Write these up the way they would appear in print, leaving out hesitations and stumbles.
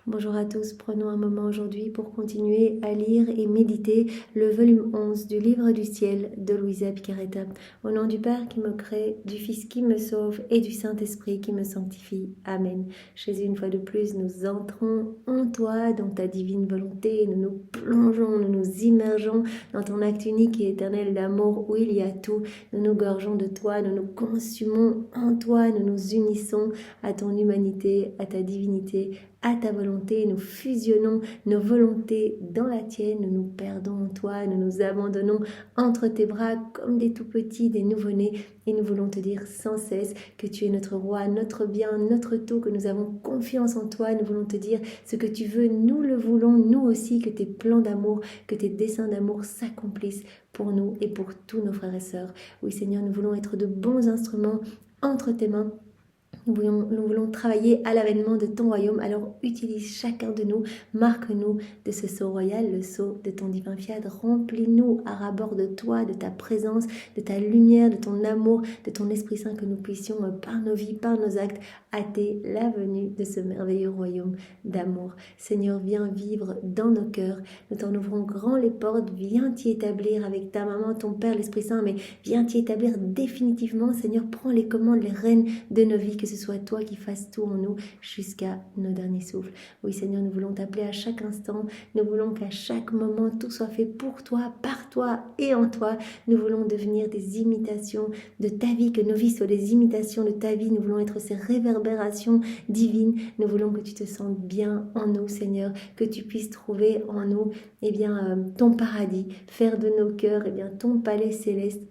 Bonjour à tous, prenons un moment aujourd'hui pour continuer à lire et méditer le volume 11 du Livre du Ciel de Louisa Picaretta. Au nom du Père qui me crée, du Fils qui me sauve et du Saint-Esprit qui me sanctifie. Amen. Jésus, une fois de plus, nous entrons en toi, dans ta divine volonté, nous nous plongeons, nous nous immergeons dans ton acte unique et éternel d'amour où il y a tout. Nous nous gorgeons de toi, nous nous consumons en toi, nous nous unissons à ton humanité, à ta divinité, à ta volonté, nous fusionnons nos volontés dans la tienne, nous nous perdons en toi, nous nous abandonnons entre tes bras comme des tout-petits, des nouveau-nés, et nous voulons te dire sans cesse que tu es notre roi, notre bien, notre tout, que nous avons confiance en toi, nous voulons te dire ce que tu veux, nous le voulons, nous aussi, que tes plans d'amour, que tes desseins d'amour s'accomplissent pour nous et pour tous nos frères et sœurs. Oui Seigneur, nous voulons être de bons instruments entre tes mains. Nous voulons travailler à l'avènement de ton royaume, alors utilise chacun de nous, marque-nous de ce sceau royal, le sceau de ton divin fiat, remplis-nous à rabord de toi, de ta présence, de ta lumière, de ton amour, de ton Esprit Saint, que nous puissions par nos vies, par nos actes, hâter la venue de ce merveilleux royaume d'amour. Seigneur, viens vivre dans nos cœurs, nous t'en ouvrons grand les portes, viens t'y établir avec ta maman, ton Père, l'Esprit Saint, mais viens t'y établir définitivement, Seigneur, prends les commandes, les rênes de nos vies, que ce soit toi qui fasses tout en nous jusqu'à nos derniers souffles. Oui Seigneur, nous voulons t'appeler à chaque instant, nous voulons qu'à chaque moment tout soit fait pour toi, par toi et en toi. Nous voulons devenir des imitations de ta vie, que nos vies soient des imitations de ta vie. Nous voulons être ces réverbérations divines. Nous voulons que tu te sentes bien en nous, Seigneur, que tu puisses trouver en nous ton paradis, faire de nos cœurs ton palais céleste.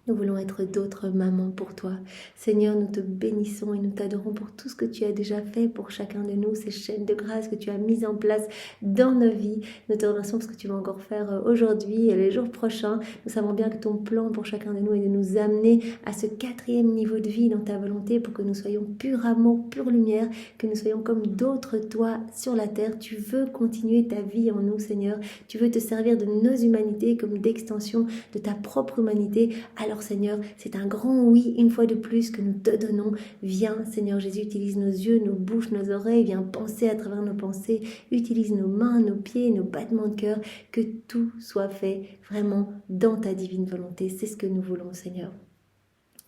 Nous voulons être d'autres mamans pour toi. Seigneur, nous te bénissons et nous t'adorons pour tout ce que tu as déjà fait pour chacun de nous, ces chaînes de grâce que tu as mises en place dans nos vies. Nous te remercions parce que tu vas encore faire aujourd'hui et les jours prochains. Nous savons bien que ton plan pour chacun de nous est de nous amener à ce 4e niveau de vie dans ta volonté pour que nous soyons pur amour, pure lumière, que nous soyons comme d'autres toi sur la terre. Tu veux continuer ta vie en nous, Seigneur. Tu veux te servir de nos humanités comme d'extension de ta propre humanité. Alors Seigneur, c'est un grand oui une fois de plus que nous te donnons. Viens Seigneur Jésus, utilise nos yeux, nos bouches, nos oreilles, viens penser à travers nos pensées, utilise nos mains, nos pieds, nos battements de cœur, que tout soit fait vraiment dans ta divine volonté. C'est ce que nous voulons Seigneur.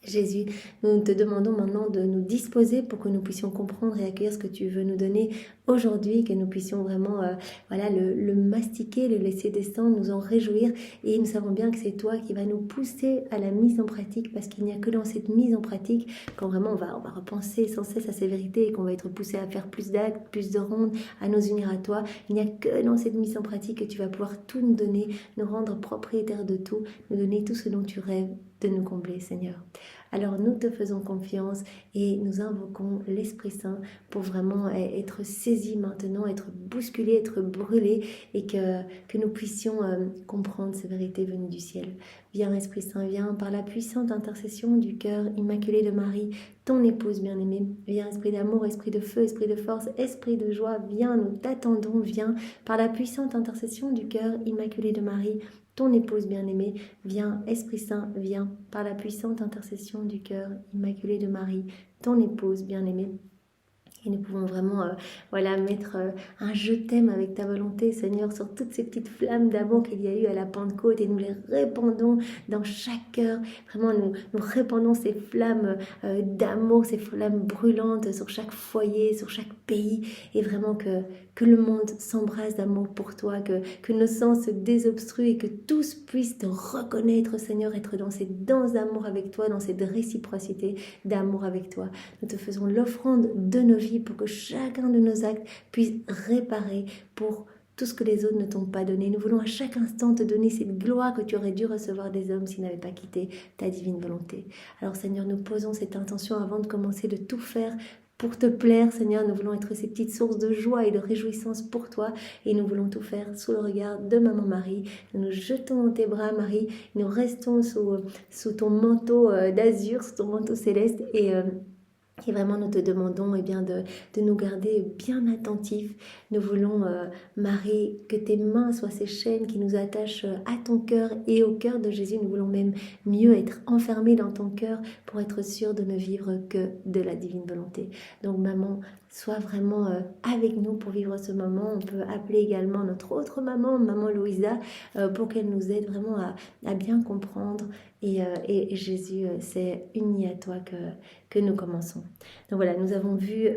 Jésus, nous te demandons maintenant de nous disposer pour que nous puissions comprendre et accueillir ce que tu veux nous donner aujourd'hui, que nous puissions vraiment le mastiquer, le laisser descendre, nous en réjouir. Et nous savons bien que c'est toi qui vas nous pousser à la mise en pratique, parce qu'il n'y a que dans cette mise en pratique, quand vraiment on va repenser sans cesse à ces vérités et qu'on va être poussé à faire plus d'actes, plus de rondes, à nous unir à toi. Il n'y a que dans cette mise en pratique que tu vas pouvoir tout nous donner, nous rendre propriétaires de tout, nous donner tout ce dont tu rêves de nous combler, Seigneur. Alors nous te faisons confiance et nous invoquons l'Esprit Saint pour vraiment être saisis maintenant, être bousculés, être brûlés, et que nous puissions comprendre ces vérités venues du ciel. Viens Esprit Saint, viens par la puissante intercession du cœur immaculé de Marie, ton épouse bien-aimée. Viens Esprit d'amour, Esprit de feu, Esprit de force, Esprit de joie, viens, nous t'attendons, viens par la puissante intercession du cœur immaculé de Marie, ton épouse bien-aimée. Viens Esprit Saint, viens par la puissante intercession du cœur immaculé de Marie, ton épouse bien-aimée. Et nous pouvons vraiment mettre un je t'aime avec ta volonté, Seigneur, sur toutes ces petites flammes d'amour qu'il y a eu à la Pentecôte, et nous les répandons dans chaque cœur. Vraiment, nous répandons ces flammes d'amour, ces flammes brûlantes sur chaque foyer, sur chaque pays, et vraiment que le monde s'embrase d'amour pour toi, que nos sens se désobstruent et que tous puissent te reconnaître, Seigneur, être dans cette danse d'amour avec toi, dans cette réciprocité d'amour avec toi. Nous te faisons l'offrande de nos vies pour que chacun de nos actes puisse réparer pour tout ce que les autres ne t'ont pas donné. Nous voulons à chaque instant te donner cette gloire que tu aurais dû recevoir des hommes s'ils n'avaient pas quitté ta divine volonté. Alors Seigneur, nous posons cette intention avant de commencer de tout faire pour te plaire, Seigneur. Nous voulons être ces petites sources de joie et de réjouissance pour toi, et nous voulons tout faire sous le regard de Maman Marie. Nous nous jetons dans tes bras, Marie, nous restons sous ton manteau d'azur, sous ton manteau céleste, et vraiment, nous te demandons de nous garder bien attentifs. Nous voulons, Marie, que tes mains soient ces chaînes qui nous attachent à ton cœur et au cœur de Jésus. Nous voulons même mieux être enfermés dans ton cœur pour être sûrs de ne vivre que de la divine volonté. Donc, maman, soit vraiment avec nous pour vivre ce moment. On peut appeler également notre autre maman, maman Louisa, pour qu'elle nous aide vraiment à bien comprendre. Et Jésus, c'est uni à toi que nous commençons. Donc voilà, nous avons vu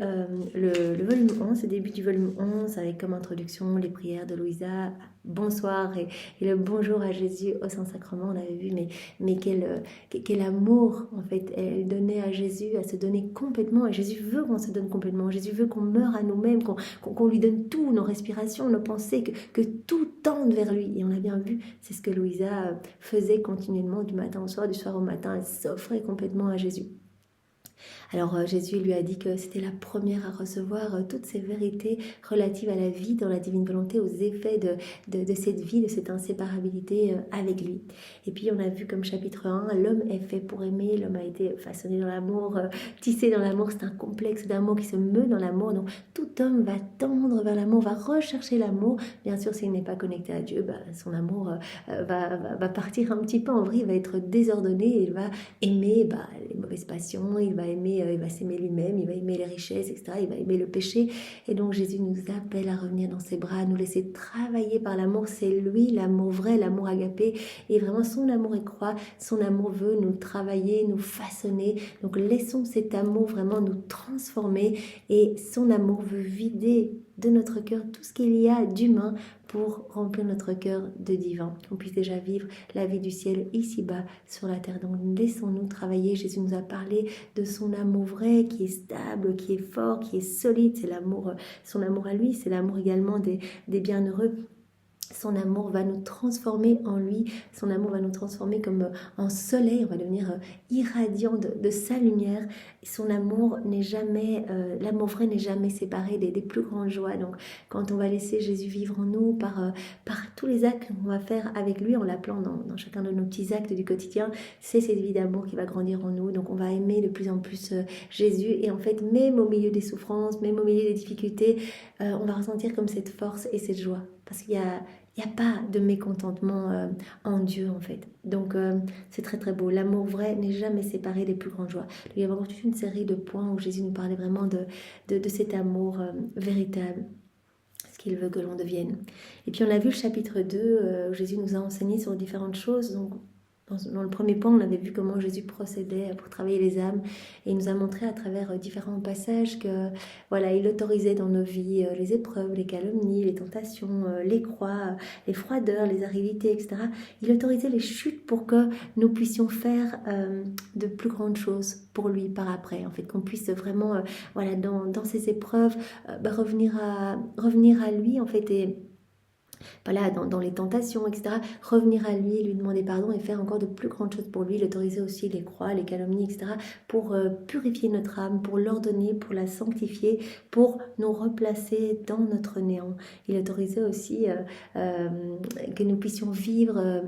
le volume 11, le début du volume 11, avec comme introduction les prières de Louisa, bonsoir et le bonjour à Jésus au Saint-Sacrement. On avait vu, mais quel amour en fait elle donnait à Jésus, à se donner complètement. Et Jésus veut qu'on se donne complètement. Jésus veut qu'on meure à nous-mêmes, qu'on lui donne tout, nos respirations, nos pensées, que tout tende vers lui. Et on a bien vu, c'est ce que Louisa faisait continuellement du matin au soir, du soir au matin. Elle s'offrait complètement à Jésus. Alors Jésus lui a dit que c'était la première à recevoir toutes ces vérités relatives à la vie dans la divine volonté, aux effets de cette vie, de cette inséparabilité avec lui. Et puis on a vu comme chapitre 1, l'homme est fait pour aimer, l'homme a été façonné dans l'amour, tissé dans l'amour, c'est un complexe d'amour qui se meut dans l'amour. Donc tout homme va tendre vers l'amour, va rechercher l'amour. Bien sûr, s'il n'est pas connecté à Dieu, son amour va partir un petit peu en vrille, il va être désordonné, il va aimer les mauvaises passions, il va s'aimer lui-même, il va aimer les richesses, etc. Il va aimer le péché. Et donc Jésus nous appelle à revenir dans ses bras, à nous laisser travailler par l'amour. C'est lui, l'amour vrai, l'amour agapé. Et vraiment, son amour est croix, son amour veut nous travailler, nous façonner. Donc laissons cet amour vraiment nous transformer. Et son amour veut vider de notre cœur tout ce qu'il y a d'humain pour remplir notre cœur de divin, qu'on puisse déjà vivre la vie du ciel ici-bas sur la terre. Donc laissons-nous travailler. Jésus nous a parlé de son amour vrai, qui est stable, qui est fort, qui est solide. C'est l'amour, son amour à lui, c'est l'amour également des bienheureux. Son amour va nous transformer en lui, son amour va nous transformer comme en soleil, on va devenir irradiant de sa lumière. Et son amour n'est jamais, l'amour vrai n'est jamais séparé des plus grandes joies. Donc quand on va laisser Jésus vivre en nous par tous les actes qu'on va faire avec lui, en l'appelant dans chacun de nos petits actes du quotidien, c'est cette vie d'amour qui va grandir en nous. Donc on va aimer de plus en plus Jésus, et en fait même au milieu des souffrances, même au milieu des difficultés, on va ressentir comme cette force et cette joie. Parce qu'il y a pas de mécontentement en Dieu en fait. Donc c'est très très beau. L'amour vrai n'est jamais séparé des plus grandes joies. Il y a vraiment toute une série de points où Jésus nous parlait vraiment de cet amour véritable, ce qu'il veut que l'on devienne. Et puis on a vu le chapitre 2 où Jésus nous a enseigné sur différentes choses. Donc dans le premier point, on avait vu comment Jésus procédait pour travailler les âmes, et il nous a montré à travers différents passages que voilà, il autorisait dans nos vies les épreuves, les calomnies, les tentations, les croix, les froideurs, les aridités, etc. Il autorisait les chutes pour que nous puissions faire de plus grandes choses pour lui par après, en fait, qu'on puisse vraiment voilà, dans ces épreuves revenir à lui en fait, et voilà, dans les tentations, etc. Revenir à lui, lui demander pardon et faire encore de plus grandes choses pour lui. Il autorisait aussi les croix, les calomnies, etc. pour purifier notre âme, pour l'ordonner, pour la sanctifier, pour nous replacer dans notre néant. Il autorisait aussi que nous puissions vivre,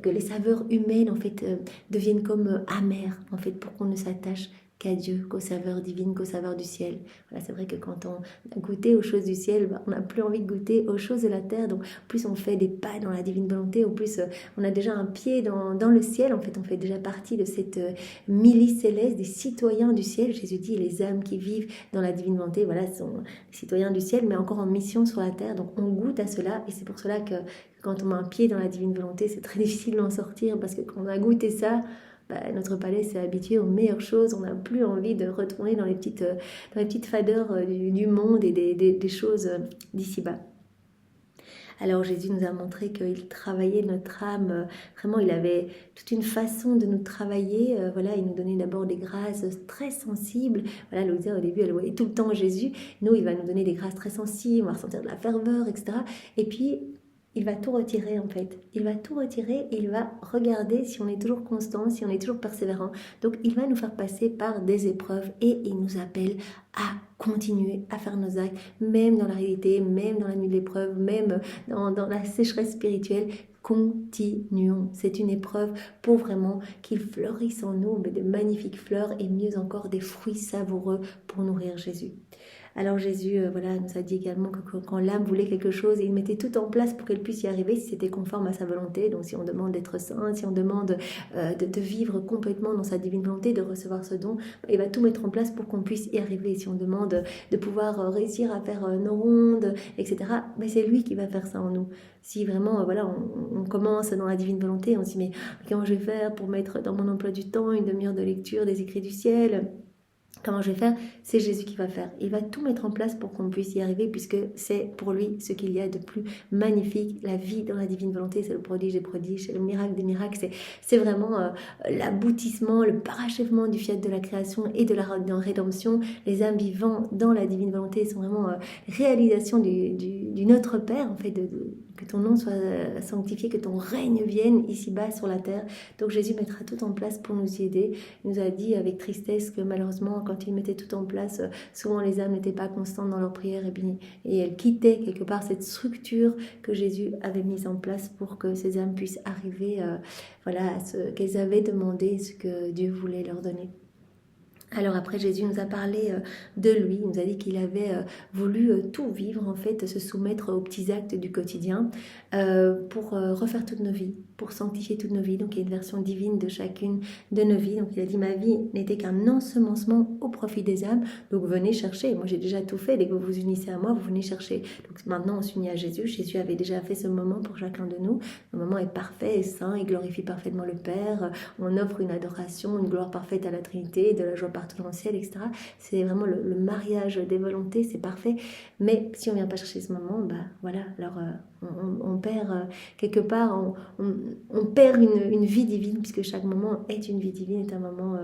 que les saveurs humaines en fait deviennent comme amères, en fait, pour qu'on ne s'attache qu'à Dieu, qu'aux saveurs divines, qu'aux saveurs du ciel. Voilà, c'est vrai que quand on a goûté aux choses du ciel, on n'a plus envie de goûter aux choses de la terre. Donc plus on fait des pas dans la divine volonté, au plus on a déjà un pied dans le ciel. En fait, on fait déjà partie de cette milice céleste, des citoyens du ciel. Jésus dit, les âmes qui vivent dans la divine volonté, voilà, sont les citoyens du ciel, mais encore en mission sur la terre. Donc on goûte à cela, et c'est pour cela que quand on met un pied dans la divine volonté, c'est très difficile d'en sortir, parce que quand on a goûté ça, notre palais s'est habitué aux meilleures choses. On n'a plus envie de retourner dans les petites fadeurs du monde et des choses d'ici-bas. Alors Jésus nous a montré qu'il travaillait notre âme, vraiment il avait toute une façon de nous travailler, voilà, il nous donnait d'abord des grâces très sensibles. Voilà, Louisa au début elle voyait tout le temps Jésus, nous il va nous donner des grâces très sensibles, on va ressentir de la ferveur, etc. Et puis il va tout retirer en fait. Il va tout retirer et il va regarder si on est toujours constant, si on est toujours persévérant. Donc il va nous faire passer par des épreuves et il nous appelle à continuer à faire nos actes, même dans la réalité, même dans la nuit de l'épreuve, même dans la sécheresse spirituelle. Continuons. C'est une épreuve pour vraiment qu'il fleurisse en nous de magnifiques fleurs et mieux encore des fruits savoureux pour nourrir Jésus. Alors Jésus voilà, nous a dit également que quand l'âme voulait quelque chose, il mettait tout en place pour qu'elle puisse y arriver si c'était conforme à sa volonté. Donc si on demande d'être saint, si on demande de vivre complètement dans sa divine volonté, de recevoir ce don, il va tout mettre en place pour qu'on puisse y arriver. Si on demande de pouvoir réussir à faire nos rondes, etc., mais c'est lui qui va faire ça en nous. Si vraiment voilà, on commence dans la divine volonté, on se dit mais comment je vais faire pour mettre dans mon emploi du temps une demi-heure de lecture des écrits du ciel ? Comment je vais faire? C'est Jésus qui va faire. Il va tout mettre en place pour qu'on puisse y arriver, puisque c'est pour lui ce qu'il y a de plus magnifique. La vie dans la divine volonté, c'est le prodige des prodiges, c'est le miracle des miracles, c'est vraiment l'aboutissement, le parachèvement du fiat de la création et de la rédemption. Les âmes vivant dans la divine volonté sont vraiment réalisation du Notre Père, en fait, que ton nom soit sanctifié, que ton règne vienne ici-bas sur la terre. Donc Jésus mettra tout en place pour nous y aider. Il nous a dit avec tristesse que malheureusement, quand il mettait tout en place, souvent les âmes n'étaient pas constantes dans leur prière et elles quittaient quelque part cette structure que Jésus avait mise en place pour que ces âmes puissent arriver voilà, à ce qu'elles avaient demandé, ce que Dieu voulait leur donner. Alors après, Jésus nous a parlé de lui, il nous a dit qu'il avait voulu tout vivre, en fait, se soumettre aux petits actes du quotidien pour refaire toutes nos vies, pour sanctifier toutes nos vies. Donc il y a une version divine de chacune de nos vies. Donc il a dit, ma vie n'était qu'un ensemencement au profit des âmes, donc venez chercher. Moi j'ai déjà tout fait, dès que vous vous unissez à moi, vous venez chercher. Donc maintenant on s'unit à Jésus. Jésus avait déjà fait ce moment pour chacun de nous. Le moment est parfait et saint, il glorifie parfaitement le Père. On offre une adoration, une gloire parfaite à la Trinité, de la joie partout dans le ciel, etc. C'est vraiment le mariage des volontés, c'est parfait. Mais si on ne vient pas chercher ce moment, bah voilà, alors on perd quelque part, on perd une vie divine, puisque chaque moment est une vie divine, est un moment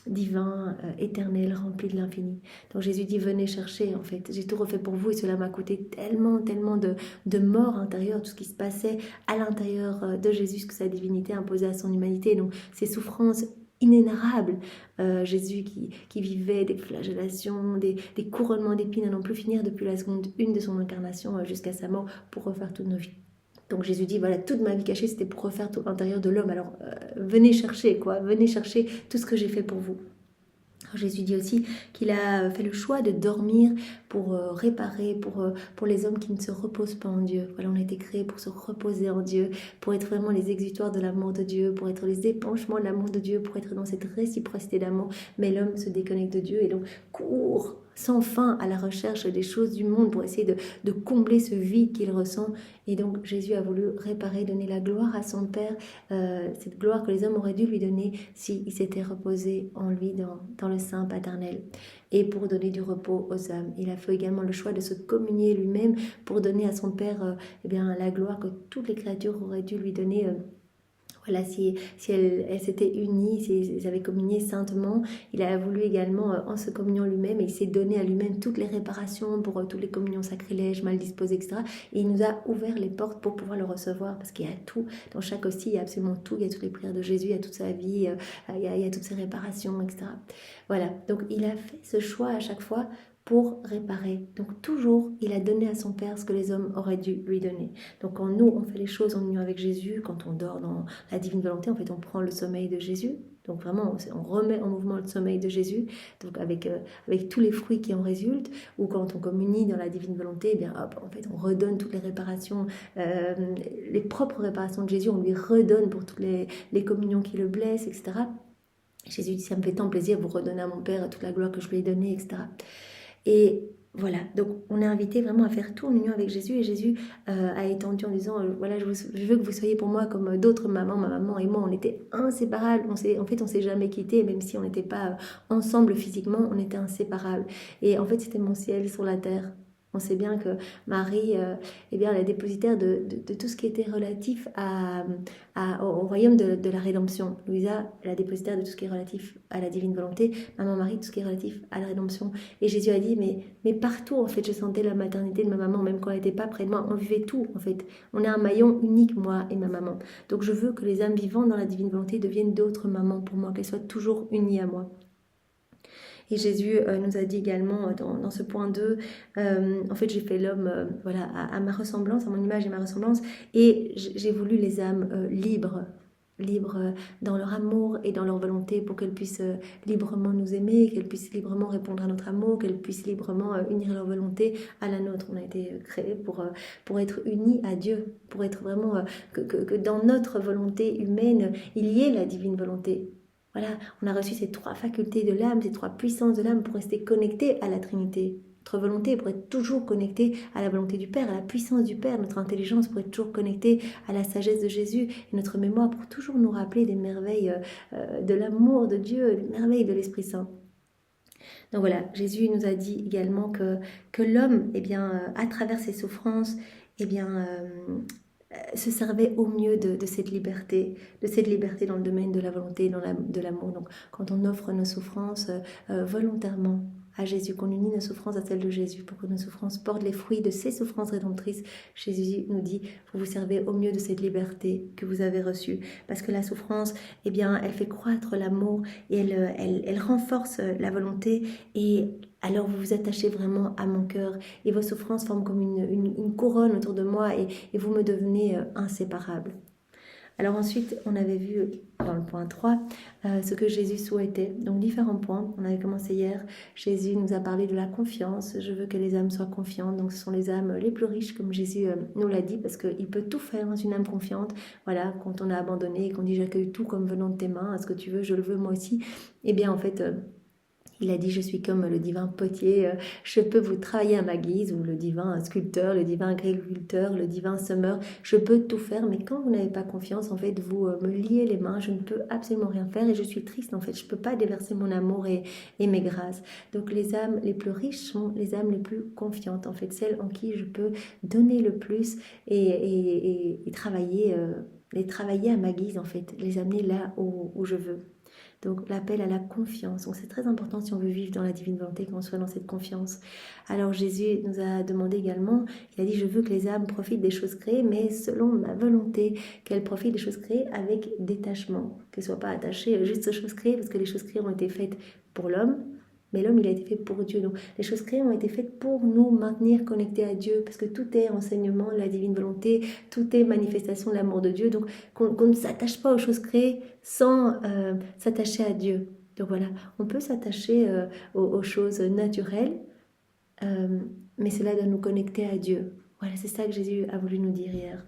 divin, éternel, rempli de l'infini. Donc Jésus dit, venez chercher, en fait. J'ai tout refait pour vous et cela m'a coûté tellement de mort intérieure, tout ce qui se passait à l'intérieur de Jésus, que sa divinité imposait à son humanité. Donc ces souffrances inénarrables, Jésus qui vivait des flagellations, des couronnements d'épines à n'en plus finir depuis la seconde 1 de son incarnation jusqu'à sa mort pour refaire toutes nos vies. Donc Jésus dit, voilà, toute ma vie cachée, c'était pour refaire tout l'intérieur de l'homme. Alors venez chercher, quoi, venez chercher tout ce que j'ai fait pour vous. Alors, Jésus dit aussi qu'il a fait le choix de dormir pour réparer, pour les hommes qui ne se reposent pas en Dieu. Voilà, on a été créés pour se reposer en Dieu, pour être vraiment les exutoires de l'amour de Dieu, pour être les épanchements de l'amour de Dieu, pour être dans cette réciprocité d'amour. Mais l'homme se déconnecte de Dieu et donc court sans fin à la recherche des choses du monde pour essayer de combler ce vide qu'il ressent. Et donc Jésus a voulu réparer, donner la gloire à son Père, cette gloire que les hommes auraient dû lui donner s'il s'était reposé en lui dans le sein paternel. Et pour donner du repos aux âmes. Il a fait également le choix de se communier lui-même pour donner à son Père la gloire que toutes les créatures auraient dû lui donner. Voilà, si elles s'étaient unies, si elles avaient communié saintement, il a voulu également, en se communiant lui-même, et il s'est donné à lui-même toutes les réparations pour toutes les communions sacrilèges, mal disposées, etc. Et il nous a ouvert les portes pour pouvoir le recevoir, parce qu'il y a tout, dans chaque hostie, il y a absolument tout, il y a toutes les prières de Jésus, il y a toute sa vie, il y a toutes ses réparations, etc. Voilà, donc il a fait ce choix à chaque fois pour réparer. Donc toujours, il a donné à son Père ce que les hommes auraient dû lui donner. Donc quand nous, on fait les choses en union avec Jésus, quand on dort dans la divine volonté, en fait, on prend le sommeil de Jésus. Donc vraiment, on remet en mouvement le sommeil de Jésus, donc avec tous les fruits qui en résultent. Ou quand on communie dans la divine volonté, eh bien hop, en fait, on redonne toutes les réparations, les propres réparations de Jésus, on lui redonne pour toutes les communions qui le blessent, etc. Jésus dit, ça me fait tant plaisir de vous redonner à mon Père toute la gloire que je lui ai donnée, etc. Et voilà, donc on est invité vraiment à faire tout en union avec Jésus. Et Jésus a étendu en disant, voilà, je veux que vous soyez pour moi comme d'autres mamans. Ma maman et moi, on était inséparables. En fait, on s'est jamais quittés, même si on n'était pas ensemble physiquement, on était inséparables. Et en fait, c'était mon ciel sur la terre. On sait bien que Marie est bien la dépositaire de tout ce qui était relatif au royaume de la rédemption. Louisa est la dépositaire de tout ce qui est relatif à la divine volonté. Maman Marie, tout ce qui est relatif à la rédemption. Et Jésus a dit, mais partout, en fait, je sentais la maternité de ma maman, même quand elle n'était pas près de moi. On vivait tout, en fait. On est un maillon unique, moi et ma maman. Donc je veux que les âmes vivantes dans la divine volonté deviennent d'autres mamans pour moi, qu'elles soient toujours unies à moi. Et Jésus nous a dit également dans ce point 2, en fait j'ai fait l'homme voilà, à ma ressemblance, à mon image et ma ressemblance, et j'ai voulu les âmes libres. libres dans leur amour et dans leur volonté pour qu'elles puissent librement nous aimer, qu'elles puissent librement répondre à notre amour, qu'elles puissent librement unir leur volonté à la nôtre. On a été créés pour être unis à Dieu, pour être vraiment que dans notre volonté humaine, il y ait la divine volonté. Voilà, on a reçu ces 3 facultés de l'âme, ces 3 puissances de l'âme pour rester connectés à la Trinité. Notre volonté pour être toujours connectée à la volonté du Père, à la puissance du Père, notre intelligence pour être toujours connectée à la sagesse de Jésus, et notre mémoire pour toujours nous rappeler des merveilles de l'amour de Dieu, des merveilles de l'Esprit Saint. Donc voilà, Jésus nous a dit également que l'homme, eh bien, à travers ses souffrances, eh bien, se servait au mieux de cette liberté dans le domaine de la volonté, de l'amour. Donc quand on offre nos souffrances volontairement à Jésus, qu'on unit nos souffrances à celles de Jésus pour que nos souffrances portent les fruits de ses souffrances rédemptrices, Jésus nous dit, vous vous servez au mieux de cette liberté que vous avez reçue. Parce que la souffrance, eh bien, elle fait croître l'amour et elle renforce la volonté, et alors vous vous attachez vraiment à mon cœur et vos souffrances forment comme une couronne autour de moi, et vous me devenez inséparables. Alors ensuite, on avait vu dans le point 3 ce que Jésus souhaitait. Donc différents points, on avait commencé hier. Jésus nous a parlé de la confiance. Je veux que les âmes soient confiantes. Donc ce sont les âmes les plus riches, comme Jésus nous l'a dit, parce qu'il peut tout faire dans une âme confiante. Voilà, quand on a abandonné et qu'on dit j'accueille tout comme venant de tes mains, est-ce que tu veux, je le veux moi aussi. Eh bien en fait... il a dit, je suis comme le divin potier, je peux vous travailler à ma guise, ou le divin sculpteur, le divin agriculteur, le divin semeur, je peux tout faire, mais quand vous n'avez pas confiance, en fait, vous me liez les mains, je ne peux absolument rien faire, et je suis triste, en fait, je ne peux pas déverser mon amour et mes grâces. Donc les âmes les plus riches sont les âmes les plus confiantes, en fait, celles en qui je peux donner le plus et travailler, les travailler à ma guise, en fait, les amener là où je veux. Donc l'appel à la confiance. Donc c'est très important si on veut vivre dans la divine volonté, qu'on soit dans cette confiance. Alors Jésus nous a demandé également, il a dit, je veux que les âmes profitent des choses créées, mais selon ma volonté, qu'elles profitent des choses créées avec détachement, qu'elles ne soient pas attachées juste aux choses créées, parce que les choses créées ont été faites pour l'homme, mais l'homme, il a été fait pour Dieu. Donc, les choses créées ont été faites pour nous maintenir connectés à Dieu, parce que tout est enseignement de la divine volonté, tout est manifestation de l'amour de Dieu. Donc, qu'on ne s'attache pas aux choses créées sans s'attacher à Dieu. Donc voilà, on peut s'attacher aux choses naturelles, mais cela doit nous connecter à Dieu. Voilà, c'est ça que Jésus a voulu nous dire hier.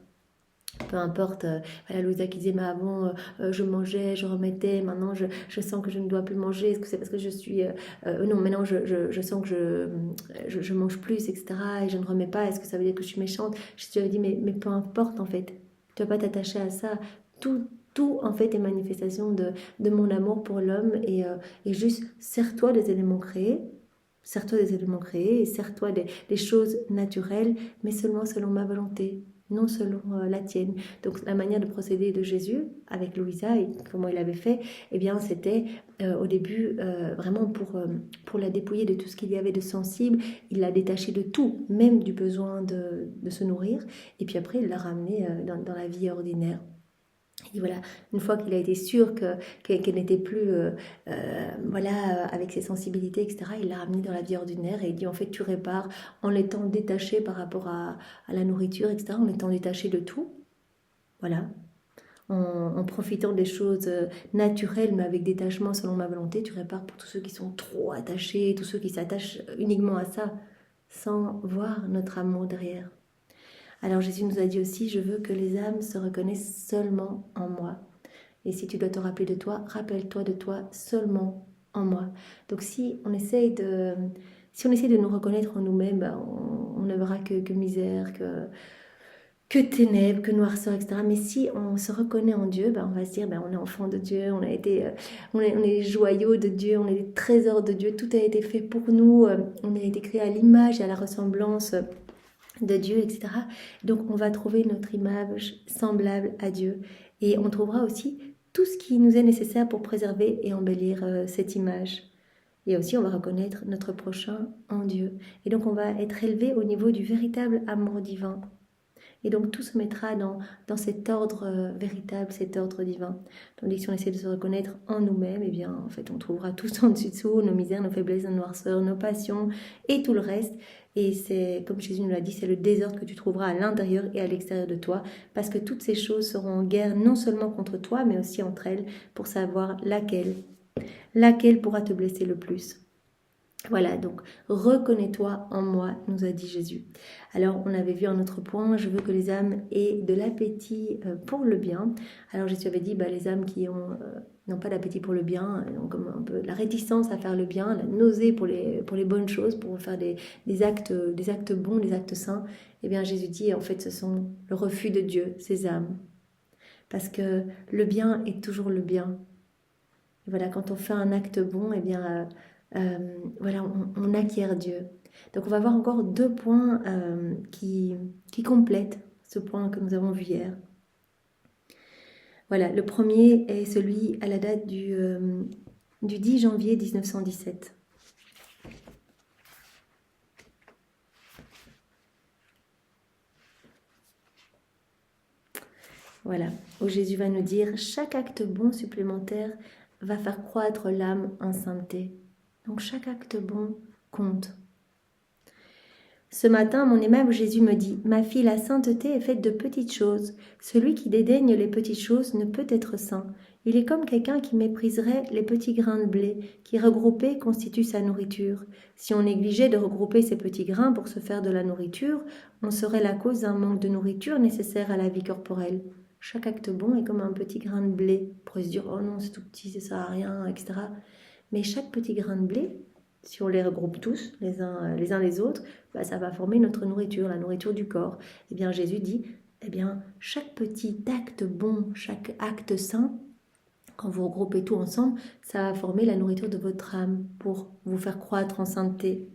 Peu importe, voilà, Louisa qui disait, mais avant je mangeais, je remettais, maintenant je sens que je ne dois plus manger, est-ce que c'est parce que je suis... non, maintenant je sens que je mange plus, etc. et je ne remets pas, est-ce que ça veut dire que je suis méchante? Je te dis, mais peu importe en fait, tu ne vas pas t'attacher à ça, tout en fait est manifestation de mon amour pour l'homme, et juste sers-toi des éléments créés, et sers-toi des choses naturelles, mais seulement selon ma volonté, non selon la tienne. Donc la manière de procéder de Jésus avec Louisa et comment il avait fait, eh bien c'était au début vraiment pour la dépouiller de tout ce qu'il y avait de sensible. Il l'a détachée de tout, même du besoin de se nourrir, et puis après il l'a ramenée dans la vie ordinaire. Et voilà, une fois qu'il a été sûr qu'elle n'était plus voilà, avec ses sensibilités, etc., il l'a ramenée dans la vie ordinaire, et il dit en fait tu répares en étant détaché par rapport à la nourriture, etc., en étant détaché de tout, voilà, en profitant des choses naturelles mais avec détachement selon ma volonté, tu répares pour tous ceux qui sont trop attachés, tous ceux qui s'attachent uniquement à ça sans voir notre amour derrière. Alors Jésus nous a dit aussi, je veux que les âmes se reconnaissent seulement en moi. Et si tu dois te rappeler de toi, rappelle-toi de toi seulement en moi. Donc si on essaye de nous reconnaître en nous-mêmes, ben, on ne verra que misère, que ténèbres, que noirceur, etc. Mais si on se reconnaît en Dieu, ben on va se dire, ben on est enfant de Dieu, on est les joyaux de Dieu, on est les trésors de Dieu, tout a été fait pour nous, on a été créé à l'image et à la ressemblance de Dieu, etc. Donc on va trouver notre image semblable à Dieu, et on trouvera aussi tout ce qui nous est nécessaire pour préserver et embellir cette image. Et aussi on va reconnaître notre prochain en Dieu, et donc on va être élevé au niveau du véritable amour divin. Et donc tout se mettra dans cet ordre véritable, cet ordre divin. Tandis que si on essaie de se reconnaître en nous-mêmes, eh bien en fait on trouvera tout en dessous, nos misères, nos faiblesses, nos noirceurs, nos passions et tout le reste. Et c'est, comme Jésus nous l'a dit, c'est le désordre que tu trouveras à l'intérieur et à l'extérieur de toi, parce que toutes ces choses seront en guerre non seulement contre toi, mais aussi entre elles, pour savoir laquelle pourra te blesser le plus. Voilà, donc reconnais-toi en moi, nous a dit Jésus. Alors, on avait vu un autre point, je veux que les âmes aient de l'appétit pour le bien. Alors, Jésus avait dit, les âmes qui n'ont pas d'appétit pour le bien, ont comme un peu la réticence à faire le bien, la nausée pour les bonnes choses, pour faire des actes bons, des actes saints. Eh bien, Jésus dit, en fait, ce sont le refus de Dieu, ces âmes. Parce que le bien est toujours le bien. Et voilà, quand on fait un acte bon, eh bien... voilà, on acquiert Dieu. Donc on va voir encore 2 points qui complètent ce point que nous avons vu hier. Voilà, le premier est celui à la date du 10 janvier 1917. Voilà, où Jésus va nous dire « Chaque acte bon supplémentaire va faire croître l'âme en sainteté. » Donc chaque acte bon compte. Ce matin, mon aimable Jésus me dit « Ma fille, la sainteté est faite de petites choses. Celui qui dédaigne les petites choses ne peut être saint. Il est comme quelqu'un qui mépriserait les petits grains de blé, qui regroupés constituent sa nourriture. Si on négligeait de regrouper ces petits grains pour se faire de la nourriture, on serait la cause d'un manque de nourriture nécessaire à la vie corporelle. Chaque acte bon est comme un petit grain de blé. On pourrait se dire « Oh non, c'est tout petit, ça sert à rien, etc. » Mais chaque petit grain de blé, si on les regroupe tous, les uns les autres, ça va former notre nourriture, la nourriture du corps. Eh bien, Jésus dit, chaque petit acte bon, chaque acte saint, quand vous regroupez tout ensemble, ça va former la nourriture de votre âme pour vous faire croître en sainteté.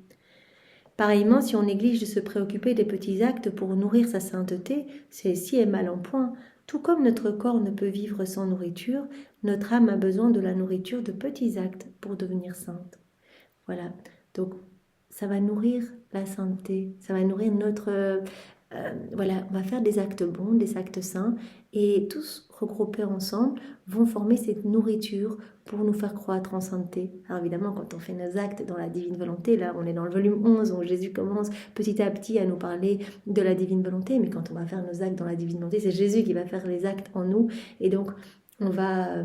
Pareillement, si on néglige de se préoccuper des petits actes pour nourrir sa sainteté, celle-ci est mal en point. Tout comme notre corps ne peut vivre sans nourriture, notre âme a besoin de la nourriture de petits actes pour devenir sainte. Voilà, donc ça va nourrir la sainteté, ça va nourrir notre... voilà, on va faire des actes bons, des actes saints, et tous regroupés ensemble vont former cette nourriture pour nous faire croître en sainteté. Alors évidemment, quand on fait nos actes dans la divine volonté, là on est dans le volume 11, où Jésus commence petit à petit à nous parler de la divine volonté, mais quand on va faire nos actes dans la divine volonté, c'est Jésus qui va faire les actes en nous, et donc on va...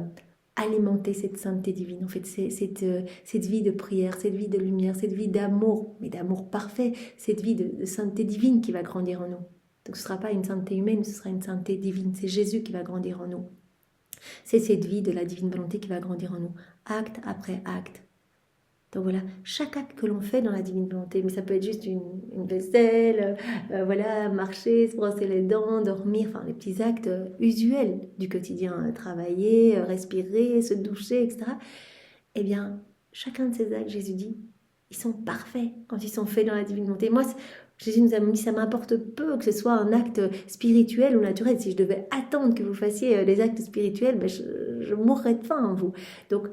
alimenter cette sainteté divine, en fait, cette vie de prière, cette vie de lumière, cette vie d'amour, mais d'amour parfait, cette vie de sainteté divine qui va grandir en nous. Donc ce ne sera pas une sainteté humaine, ce sera une sainteté divine, c'est Jésus qui va grandir en nous. C'est cette vie de la divine volonté qui va grandir en nous, acte après acte. Donc voilà, chaque acte que l'on fait dans la divine volonté, mais ça peut être juste une vaisselle, voilà, marcher, se brosser les dents, dormir, enfin les petits actes usuels du quotidien, travailler, respirer, se doucher, etc. Eh bien, chacun de ces actes, Jésus dit, ils sont parfaits quand ils sont faits dans la divine volonté. Moi, Jésus nous a dit, ça m'importe peu que ce soit un acte spirituel ou naturel. Si je devais attendre que vous fassiez les actes spirituels, je mourrais de faim en vous. Donc,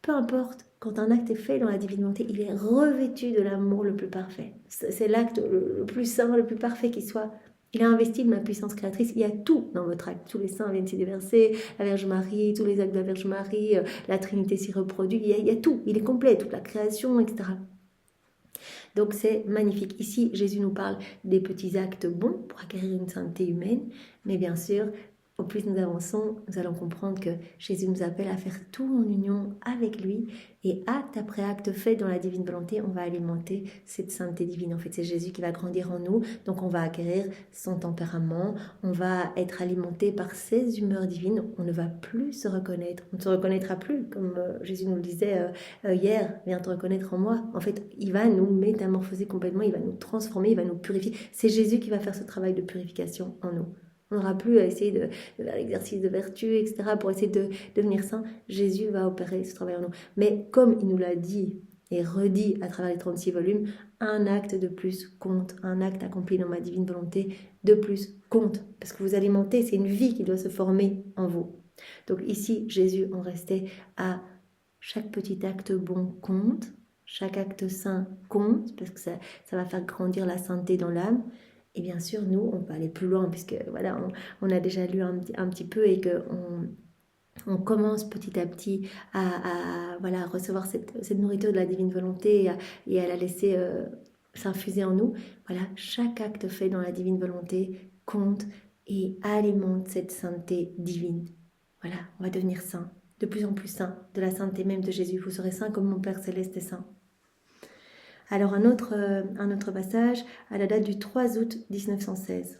peu importe, quand un acte est fait dans la divine volonté, il est revêtu de l'amour le plus parfait. C'est l'acte le plus saint, le plus parfait qui soit. Il a investi de ma puissance créatrice. Il y a tout dans votre acte. Tous les saints viennent s'y déverser, la Vierge Marie, tous les actes de la Vierge Marie, la Trinité s'y reproduit. Il y a tout. Il est complet, toute la création, etc. Donc c'est magnifique. Ici, Jésus nous parle des petits actes bons pour acquérir une sainteté humaine, mais bien sûr, au plus nous avançons, nous allons comprendre que Jésus nous appelle à faire tout en union avec lui, et acte après acte fait dans la divine volonté, on va alimenter cette sainteté divine. En fait, c'est Jésus qui va grandir en nous, donc on va acquérir son tempérament, on va être alimenté par ses humeurs divines, on ne va plus se reconnaître, on ne se reconnaîtra plus, comme Jésus nous le disait hier, viens te reconnaître en moi. En fait, il va nous métamorphoser complètement, il va nous transformer, il va nous purifier. C'est Jésus qui va faire ce travail de purification en nous. On n'aura plus à essayer de faire l'exercice de vertu, etc. pour essayer de devenir saint. Jésus va opérer ce travail en nous. Mais comme il nous l'a dit et redit à travers les 36 volumes, un acte de plus compte. Un acte accompli dans ma divine volonté de plus compte. Parce que vous alimentez, c'est une vie qui doit se former en vous. Donc ici, Jésus en restait à chaque petit acte bon compte. Chaque acte saint compte, parce que ça va faire grandir la sainteté dans l'âme. Et bien sûr, nous, on peut aller plus loin, puisque voilà, on a déjà lu un petit peu et qu'on commence petit à petit à voilà, recevoir cette nourriture de la divine volonté et à la laisser s'infuser en nous. Voilà, chaque acte fait dans la divine volonté compte et alimente cette sainteté divine. Voilà, on va devenir saint, de plus en plus saint, de la sainteté même de Jésus. Vous serez saint comme mon Père Céleste est saint. Alors un autre passage à la date du 3 août 1916.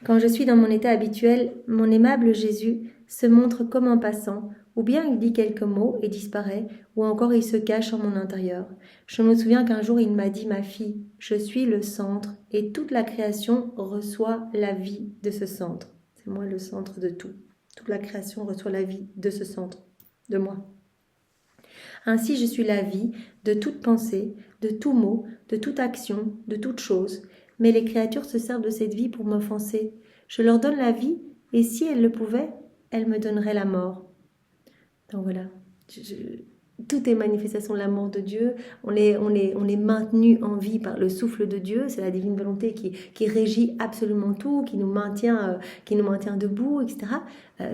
Quand je suis dans mon état habituel, mon aimable Jésus se montre comme un passant, ou bien il dit quelques mots et disparaît, ou encore il se cache en mon intérieur. Je me souviens qu'un jour il m'a dit « Ma fille, je suis le centre, et toute la création reçoit la vie de ce centre. » C'est moi le centre de tout. Toute la création reçoit la vie de ce centre, de moi. Ainsi je suis la vie de toute pensée, de tout mot, de toute action, de toute chose. Mais les créatures se servent de cette vie pour m'offenser. Je leur donne la vie, et si elles le pouvaient, elles me donneraient la mort. Donc voilà, tout est manifestation de l'amour de Dieu. On est maintenu en vie par le souffle de Dieu. C'est la divine volonté qui régit absolument tout, qui nous maintient debout, etc.,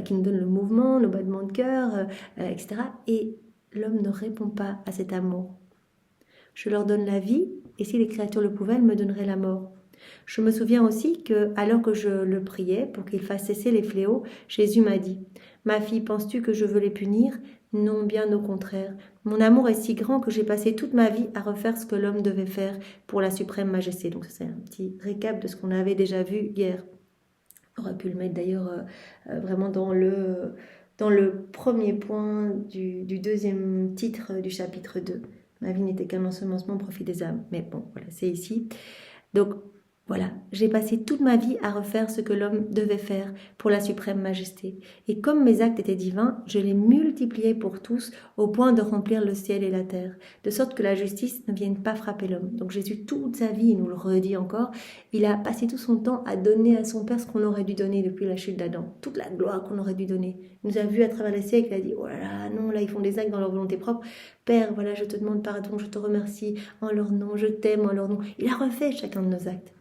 qui nous donne le mouvement, nos battements de cœur, etc. Et l'homme ne répond pas à cet amour. Je leur donne la vie, et si les créatures le pouvaient, elles me donneraient la mort. Je me souviens aussi que, alors que je le priais pour qu'il fasse cesser les fléaux, Jésus m'a dit « Ma fille, penses-tu que je veux les punir ? Non, bien au contraire. Mon amour est si grand que j'ai passé toute ma vie à refaire ce que l'homme devait faire pour la suprême majesté. » Donc c'est un petit récap de ce qu'on avait déjà vu hier. On aurait pu le mettre d'ailleurs vraiment dans le premier point du deuxième titre du chapitre 2. Ma vie n'était qu'un ensemencement au profit des âmes. Mais bon, voilà, c'est ici. Donc, voilà, j'ai passé toute ma vie à refaire ce que l'homme devait faire pour la suprême majesté. Et comme mes actes étaient divins, je les multipliais pour tous au point de remplir le ciel et la terre, de sorte que la justice ne vienne pas frapper l'homme. Donc Jésus, toute sa vie, il nous le redit encore, il a passé tout son temps à donner à son Père ce qu'on aurait dû donner depuis la chute d'Adam, toute la gloire qu'on aurait dû donner. Il nous a vu à travers les siècles, il a dit « Oh là là, non, là ils font des actes dans leur volonté propre. Père, voilà, je te demande pardon, je te remercie en leur nom, je t'aime en leur nom. » Il a refait chacun de nos actes.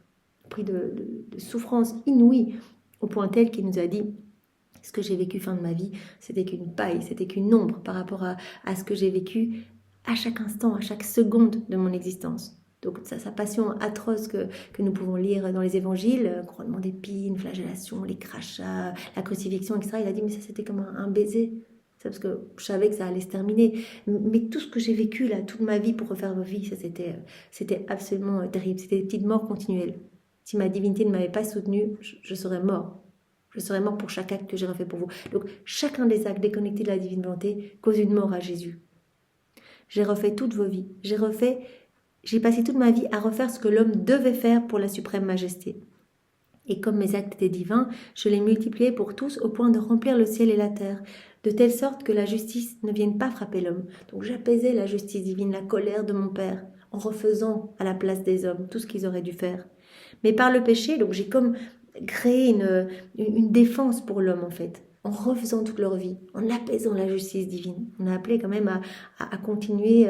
Pris de souffrances inouïes, au point tel qu'il nous a dit « Ce que j'ai vécu fin de ma vie, c'était qu'une paille, c'était qu'une ombre par rapport à ce que j'ai vécu à chaque instant, à chaque seconde de mon existence. » Donc sa passion atroce que nous pouvons lire dans les évangiles, couronnement d'épines, flagellation, les crachats, la crucifixion, etc. Il a dit « Mais ça, c'était comme un baiser. » C'est parce que je savais que ça allait se terminer. Mais tout ce que j'ai vécu là, toute ma vie pour refaire vos vies, ça c'était absolument terrible. C'était des petites morts continuelles. Si ma divinité ne m'avait pas soutenue, je serais mort. Je serais mort pour chaque acte que j'ai refait pour vous. Donc, chacun des actes déconnectés de la divine volonté cause une mort à Jésus. J'ai refait toutes vos vies. J'ai passé toute ma vie à refaire ce que l'homme devait faire pour la suprême majesté. Et comme mes actes étaient divins, je les multipliais pour tous au point de remplir le ciel et la terre, de telle sorte que la justice ne vienne pas frapper l'homme. Donc, j'apaisais la justice divine, la colère de mon Père, en refaisant à la place des hommes tout ce qu'ils auraient dû faire. Mais par le péché, donc j'ai comme créé une défense pour l'homme en fait, en refaisant toute leur vie, en apaisant la justice divine. On a appelé quand même à continuer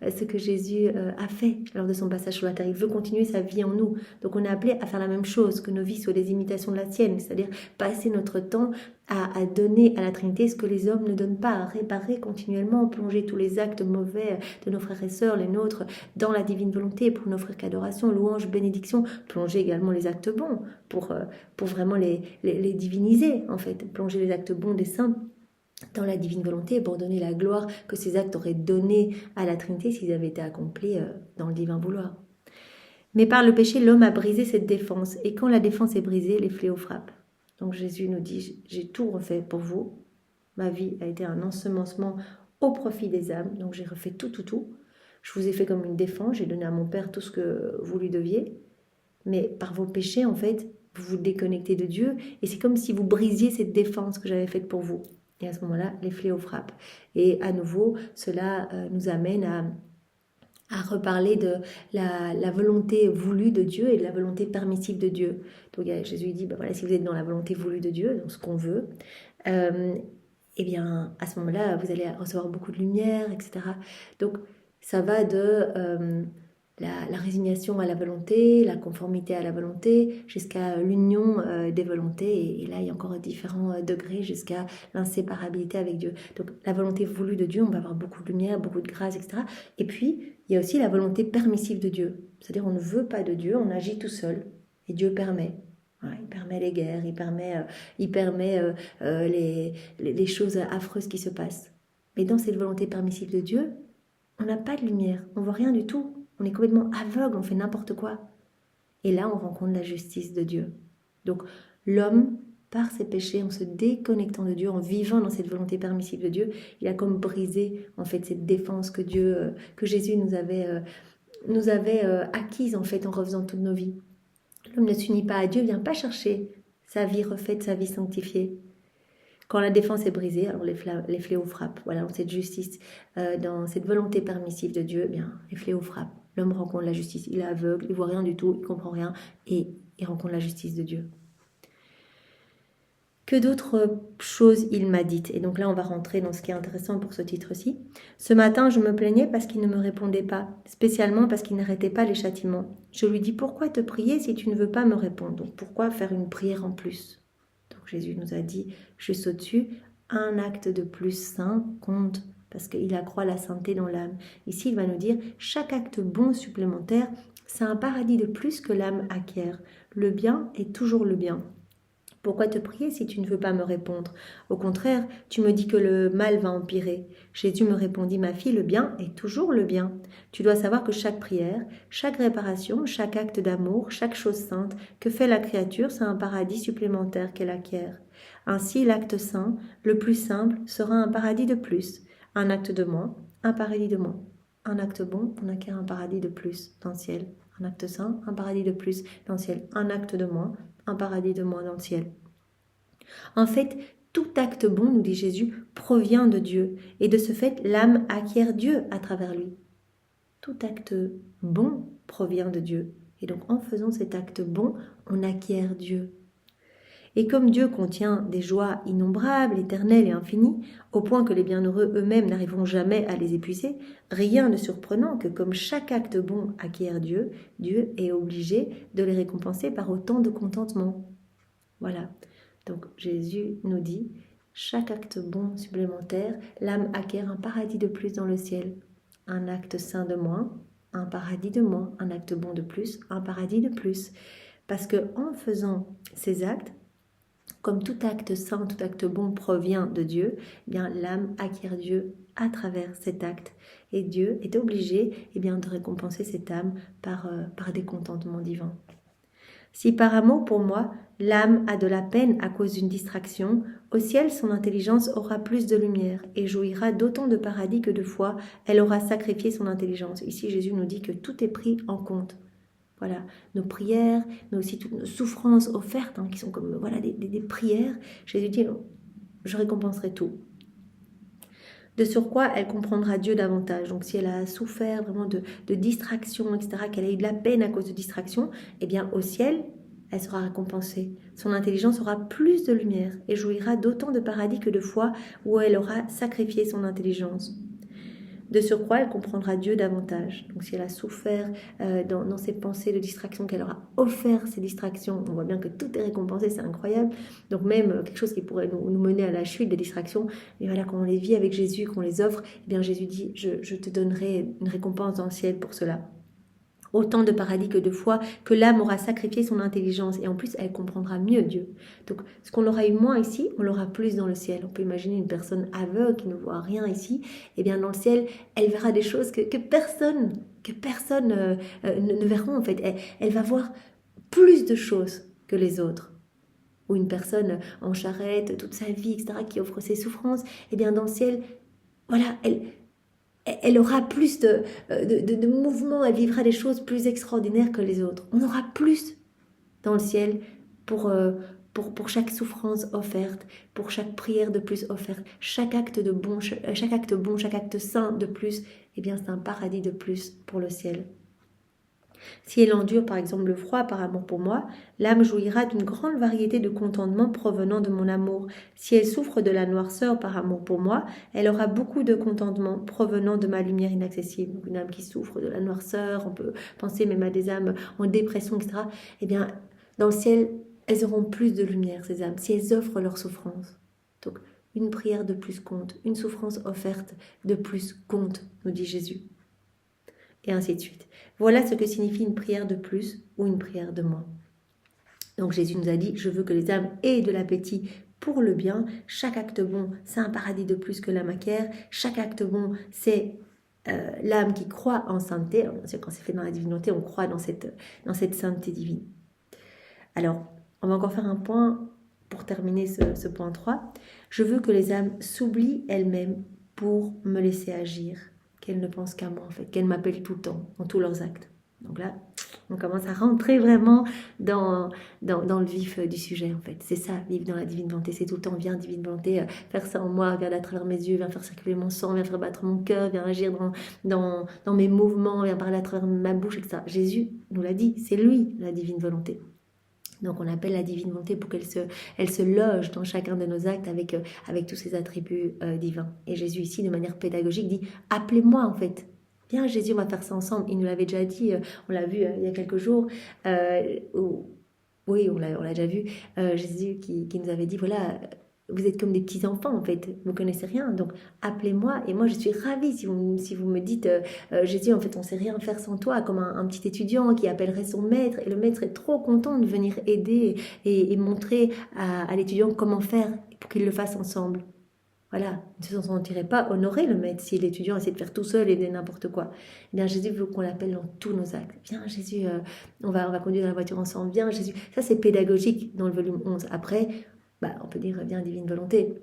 ce que Jésus a fait lors de son passage sur la terre. Il veut continuer sa vie en nous. Donc on a appelé à faire la même chose, que nos vies soient des imitations de la sienne, c'est-à-dire passer notre temps à donner à la Trinité ce que les hommes ne donnent pas, à réparer continuellement, plonger tous les actes mauvais de nos frères et sœurs, les nôtres, dans la divine volonté, pour n'offrir qu'adoration, louange, bénédiction, plonger également les actes bons, pour vraiment les diviniser, en fait, plonger les actes bons des saints dans la divine volonté pour donner la gloire que ces actes auraient donné à la Trinité s'ils avaient été accomplis dans le divin vouloir. Mais par le péché, l'homme a brisé cette défense, et quand la défense est brisée, les fléaux frappent. Donc Jésus nous dit, j'ai tout refait pour vous. Ma vie a été un ensemencement au profit des âmes. Donc j'ai refait tout. Je vous ai fait comme une défense. J'ai donné à mon Père tout ce que vous lui deviez. Mais par vos péchés, en fait, vous vous déconnectez de Dieu. Et c'est comme si vous brisiez cette défense que j'avais faite pour vous. Et à ce moment-là, les fléaux frappent. Et à nouveau, cela nous amène à reparler de la volonté voulue de Dieu et de la volonté permissive de Dieu. Donc Jésus dit, voilà, si vous êtes dans la volonté voulue de Dieu, dans ce qu'on veut, eh bien à ce moment-là, vous allez recevoir beaucoup de lumière, etc. Donc ça va de la résignation à la volonté, la conformité à la volonté, jusqu'à l'union des volontés. Et là, il y a encore différents degrés jusqu'à l'inséparabilité avec Dieu. Donc la volonté voulue de Dieu, on va avoir beaucoup de lumière, beaucoup de grâce, etc. Et puis, il y a aussi la volonté permissive de Dieu. C'est-à-dire on ne veut pas de Dieu, on agit tout seul. Et Dieu permet. Voilà, il permet les guerres, il permet les choses affreuses qui se passent. Mais dans cette volonté permissive de Dieu, on n'a pas de lumière, on voit rien du tout. On est complètement aveugle, on fait n'importe quoi. Et là, on rencontre la justice de Dieu. Donc, l'homme, par ses péchés, en se déconnectant de Dieu, en vivant dans cette volonté permissive de Dieu, il a comme brisé, en fait, cette défense que Jésus nous avait acquise, en fait, en refaisant toutes nos vies. L'homme ne s'unit pas à Dieu, vient pas chercher sa vie refaite, sa vie sanctifiée. Quand la défense est brisée, alors les fléaux frappent. Voilà, dans cette justice, dans cette volonté permissive de Dieu, eh bien, les fléaux frappent. L'homme rencontre la justice, il est aveugle, il voit rien du tout, il comprend rien, et il rencontre la justice de Dieu. Que d'autres choses il m'a dites. Et donc là, on va rentrer dans ce qui est intéressant pour ce titre-ci. Ce matin, je me plaignais parce qu'il ne me répondait pas, spécialement parce qu'il n'arrêtait pas les châtiments. Je lui dis, pourquoi te prier si tu ne veux pas me répondre? Donc pourquoi faire une prière en plus? Donc Jésus nous a dit, juste au-dessus, un acte de plus saint compte, parce qu'il accroît la sainteté dans l'âme. Ici, il va nous dire, chaque acte bon supplémentaire, c'est un paradis de plus que l'âme acquiert. Le bien est toujours le bien. Pourquoi te prier si tu ne veux pas me répondre? Au contraire, tu me dis que le mal va empirer. Jésus me répondit, ma fille, le bien est toujours le bien. Tu dois savoir que chaque prière, chaque réparation, chaque acte d'amour, chaque chose sainte que fait la créature, c'est un paradis supplémentaire qu'elle acquiert. Ainsi, l'acte saint, le plus simple, sera un paradis de plus. Un acte de moins, un paradis de moins. Un acte bon, on acquiert un paradis de plus dans le ciel. Un acte saint, un paradis de plus dans le ciel. Un acte de moins, un paradis de moins dans le ciel. En fait, tout acte bon, nous dit Jésus, provient de Dieu. Et de ce fait, l'âme acquiert Dieu à travers lui. Tout acte bon provient de Dieu. Et donc, en faisant cet acte bon, on acquiert Dieu. Et comme Dieu contient des joies innombrables, éternelles et infinies, au point que les bienheureux eux-mêmes n'arriveront jamais à les épuiser, rien de surprenant que comme chaque acte bon acquiert Dieu, Dieu est obligé de les récompenser par autant de contentement. Voilà. Donc Jésus nous dit, chaque acte bon supplémentaire, l'âme acquiert un paradis de plus dans le ciel. Un acte saint de moins, un paradis de moins. Un acte bon de plus, un paradis de plus. Parce que en faisant ces actes, comme tout acte saint, tout acte bon provient de Dieu, eh bien l'âme acquiert Dieu à travers cet acte. Et Dieu est obligé de récompenser cette âme par des contentements divins. Si par amour pour moi, l'âme a de la peine à cause d'une distraction, au ciel son intelligence aura plus de lumière et jouira d'autant de paradis que de fois elle aura sacrifié son intelligence. Ici Jésus nous dit que tout est pris en compte. Voilà, nos prières, mais aussi toutes nos souffrances offertes, qui sont comme des prières. Jésus dit, je récompenserai tout. De surcroît, elle comprendra Dieu davantage. Donc si elle a souffert vraiment de distraction, etc., qu'elle a eu de la peine à cause de distraction, eh bien au ciel, elle sera récompensée. Son intelligence aura plus de lumière et jouira d'autant de paradis que de fois où elle aura sacrifié son intelligence. De surcroît, elle comprendra Dieu davantage. Donc si elle a souffert dans ses pensées de distraction, qu'elle aura offert ces distractions, on voit bien que tout est récompensé, c'est incroyable. Donc même quelque chose qui pourrait nous mener à la chute des distractions, et voilà, quand on les vit avec Jésus, qu'on les offre, eh bien Jésus dit, je te donnerai une récompense dans le ciel pour cela. Autant de paradis que de fois que l'âme aura sacrifié son intelligence et en plus elle comprendra mieux Dieu. Donc ce qu'on aura eu moins ici, on l'aura plus dans le ciel. On peut imaginer une personne aveugle qui ne voit rien ici, et bien dans le ciel elle verra des choses que personne ne verront en fait. Elle va voir plus de choses que les autres. Ou une personne en charrette toute sa vie, etc., qui offre ses souffrances, et bien dans le ciel, voilà, elle aura plus de mouvements, elle vivra des choses plus extraordinaires que les autres. On aura plus dans le ciel pour chaque souffrance offerte, pour chaque prière de plus offerte, chaque acte bon, chaque acte saint de plus, eh bien c'est un paradis de plus pour le ciel. Si elle endure par exemple le froid par amour pour moi, l'âme jouira d'une grande variété de contentements provenant de mon amour. Si elle souffre de la noirceur par amour pour moi, elle aura beaucoup de contentements provenant de ma lumière inaccessible. Donc une âme qui souffre de la noirceur, on peut penser même à des âmes en dépression, etc. Eh bien, dans le ciel, elles auront plus de lumière, ces âmes, si elles offrent leur souffrance. Donc, une prière de plus compte, une souffrance offerte de plus compte, nous dit Jésus. Et ainsi de suite. Voilà ce que signifie une prière de plus ou une prière de moins. Donc Jésus nous a dit, je veux que les âmes aient de l'appétit pour le bien. Chaque acte bon, c'est un paradis de plus que l'âme acquiert. Chaque acte bon, c'est l'âme qui croit en sainteté. Quand c'est fait dans la divinité, on croit dans cette sainteté divine. Alors, on va encore faire un point pour terminer ce point 3. Je veux que les âmes s'oublient elles-mêmes pour me laisser agir. Qu'elles ne pensent qu'à moi, en fait, qu'elles m'appellent tout le temps, dans tous leurs actes. Donc là, on commence à rentrer vraiment dans le vif du sujet, en fait. C'est ça, vivre dans la divine volonté. C'est tout le temps, viens, divine volonté, faire ça en moi, viens à travers mes yeux, viens faire circuler mon sang, viens faire battre mon cœur, viens agir dans mes mouvements, viens parler à travers ma bouche, etc. Jésus nous l'a dit, c'est lui, la divine volonté. Donc on appelle la divine volonté pour qu'elle se loge dans chacun de nos actes avec tous ses attributs divins. Et Jésus ici, de manière pédagogique, dit « appelez-moi en fait ». Bien Jésus, on va faire ça ensemble. Il nous l'avait déjà dit, on l'a vu il y a quelques jours. Oui, on l'a déjà vu. Jésus qui nous avait dit, voilà, vous êtes comme des petits-enfants en fait, vous ne connaissez rien, donc appelez-moi. Et moi je suis ravie si vous me dites, Jésus en fait on ne sait rien faire sans toi, comme un petit étudiant qui appellerait son maître, et le maître est trop content de venir aider et montrer à l'étudiant comment faire pour qu'il le fasse ensemble. Voilà, ne se sentirait pas honoré le maître si l'étudiant essaie de faire tout seul et de n'importe quoi. Eh bien Jésus veut qu'on l'appelle dans tous nos actes. Viens Jésus, on va conduire la voiture ensemble, viens Jésus. Ça c'est pédagogique dans le volume 11. Après, on peut dire viens divine volonté,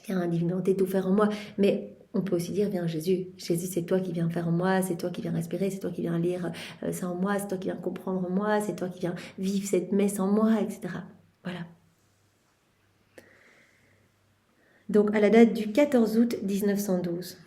viens divine volonté tout faire en moi, mais on peut aussi dire viens Jésus, Jésus c'est toi qui viens faire en moi, c'est toi qui viens respirer, c'est toi qui viens lire ça en moi, c'est toi qui viens comprendre en moi, c'est toi qui viens vivre cette messe en moi, etc. Voilà. Donc à la date du 14 août 1912.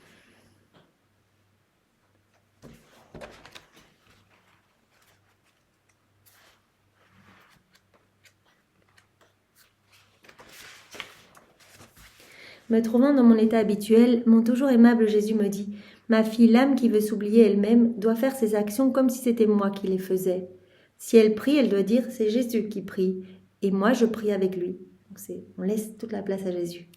Me trouvant dans mon état habituel, mon toujours aimable Jésus me dit « Ma fille, l'âme qui veut s'oublier elle-même doit faire ses actions comme si c'était moi qui les faisais. Si elle prie, elle doit dire « C'est Jésus qui prie, et moi je prie avec lui. » Donc on laisse toute la place à Jésus.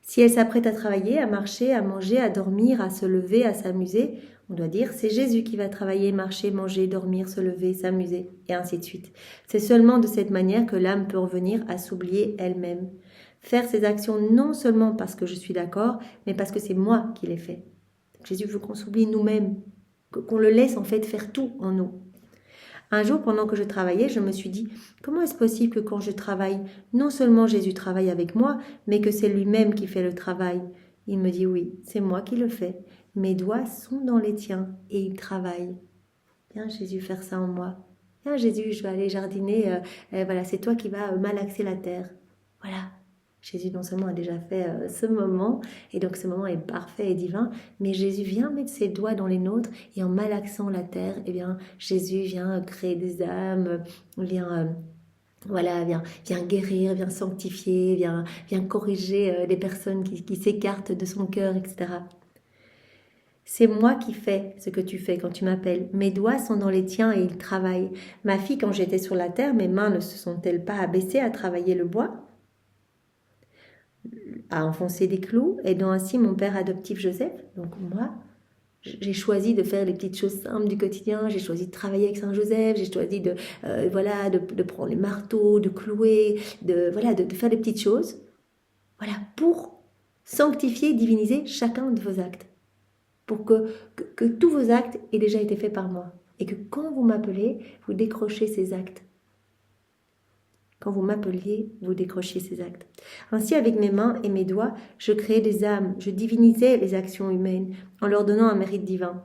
Si elle s'apprête à travailler, à marcher, à manger, à dormir, à se lever, à s'amuser, on doit dire « C'est Jésus qui va travailler, marcher, manger, dormir, se lever, s'amuser, et ainsi de suite. » C'est seulement de cette manière que l'âme peut revenir à s'oublier elle-même. Faire ces actions non seulement parce que je suis d'accord, mais parce que c'est moi qui les fais. Jésus veut qu'on s'oublie nous-mêmes, qu'on le laisse en fait faire tout en nous. Un jour, pendant que je travaillais, je me suis dit, comment est-ce possible que quand je travaille, non seulement Jésus travaille avec moi, mais que c'est lui-même qui fait le travail? Il me dit, oui, c'est moi qui le fais. Mes doigts sont dans les tiens et ils travaillent. Viens Jésus faire ça en moi. Viens Jésus, je vais aller jardiner. Voilà, c'est toi qui vas malaxer la terre. Voilà. Jésus non seulement a déjà fait ce moment, et donc ce moment est parfait et divin, mais Jésus vient mettre ses doigts dans les nôtres, et en malaxant la terre, eh bien, Jésus vient créer des âmes, vient guérir, vient sanctifier, vient corriger les personnes qui s'écartent de son cœur, etc. C'est moi qui fais ce que tu fais quand tu m'appelles. Mes doigts sont dans les tiens et ils travaillent. Ma fille, quand j'étais sur la terre, mes mains ne se sont-elles pas abaissées à travailler le bois, à enfoncer des clous, aidant ainsi mon père adoptif Joseph? Donc moi, j'ai choisi de faire les petites choses simples du quotidien, j'ai choisi de travailler avec Saint-Joseph, j'ai choisi de prendre les marteaux, de clouer, de faire des petites choses, pour sanctifier, diviniser chacun de vos actes, pour que tous vos actes aient déjà été faits par moi, et que quand vous m'appelez, vous décrochez ces actes. Quand vous m'appeliez, vous décrochiez ces actes. Ainsi, avec mes mains et mes doigts, je créais des âmes, je divinisais les actions humaines en leur donnant un mérite divin.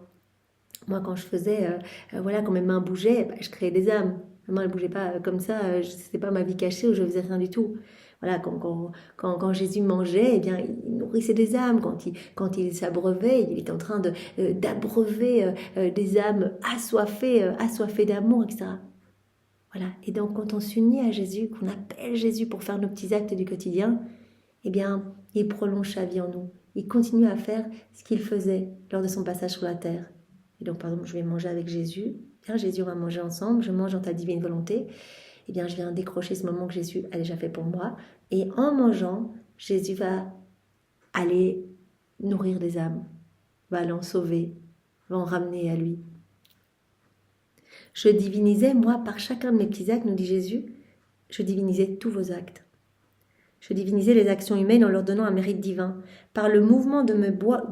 Moi, quand je faisais, quand mes mains bougeaient, je créais des âmes. Mes mains ne bougeaient pas comme ça, ce n'était pas ma vie cachée où je faisais rien du tout. Voilà, quand Jésus mangeait, eh bien, il nourrissait des âmes. Quand il s'abreuvait, il était en train d'abreuver des âmes assoiffées d'amour, etc. Voilà. Et donc, quand on s'unit à Jésus, qu'on appelle Jésus pour faire nos petits actes du quotidien, eh bien, il prolonge sa vie en nous. Il continue à faire ce qu'il faisait lors de son passage sur la terre. Et donc, par exemple, je vais manger avec Jésus. Bien, Jésus, on va manger ensemble. Je mange dans ta divine volonté. Eh bien, je viens décrocher ce moment que Jésus a déjà fait pour moi. Et en mangeant, Jésus va aller nourrir des âmes, va l'en sauver, va en ramener à lui. Je divinisais, moi, par chacun de mes petits actes, nous dit Jésus, je divinisais tous vos actes. Je divinisais les actions humaines en leur donnant un mérite divin. Par le mouvement de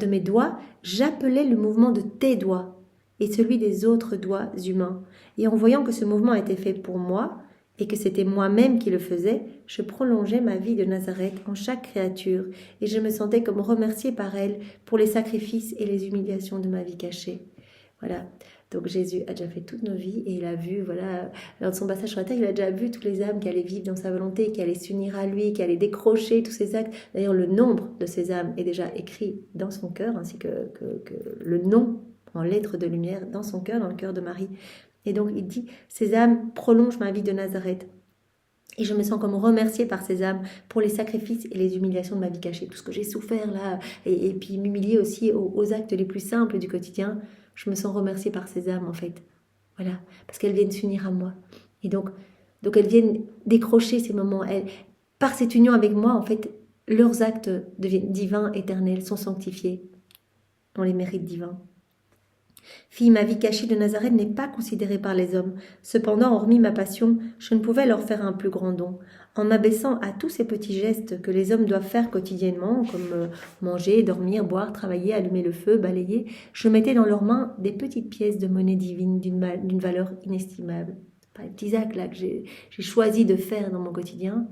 mes doigts, j'appelais le mouvement de tes doigts et celui des autres doigts humains. Et en voyant que ce mouvement était fait pour moi et que c'était moi-même qui le faisais, je prolongeais ma vie de Nazareth en chaque créature et je me sentais comme remerciée par elle pour les sacrifices et les humiliations de ma vie cachée. Voilà. Donc Jésus a déjà fait toutes nos vies et il a vu, voilà, lors de son passage sur la terre, il a déjà vu toutes les âmes qui allaient vivre dans sa volonté, qui allaient s'unir à lui, qui allaient décrocher tous ces actes. D'ailleurs, le nombre de ces âmes est déjà écrit dans son cœur, ainsi que le nom en lettres de lumière dans son cœur, dans le cœur de Marie. Et donc il dit, ces âmes prolongent ma vie de Nazareth. Et je me sens comme remerciée par ces âmes pour les sacrifices et les humiliations de ma vie cachée, tout ce que j'ai souffert là, et puis m'humilier aussi aux actes les plus simples du quotidien. Je me sens remerciée par ces âmes en fait, voilà, parce qu'elles viennent s'unir à moi. Et donc elles viennent décrocher ces moments. Par cette union avec moi, en fait, leurs actes deviennent divins, éternels, sont sanctifiés, ont les mérites divins. Fille, ma vie cachée de Nazareth n'est pas considérée par les hommes. Cependant, hormis ma passion, je ne pouvais leur faire un plus grand don. En m'abaissant à tous ces petits gestes que les hommes doivent faire quotidiennement, comme manger, dormir, boire, travailler, allumer le feu, balayer, je mettais dans leurs mains des petites pièces de monnaie divine d'une valeur inestimable. Par les petits actes là que j'ai choisi de faire dans mon quotidien,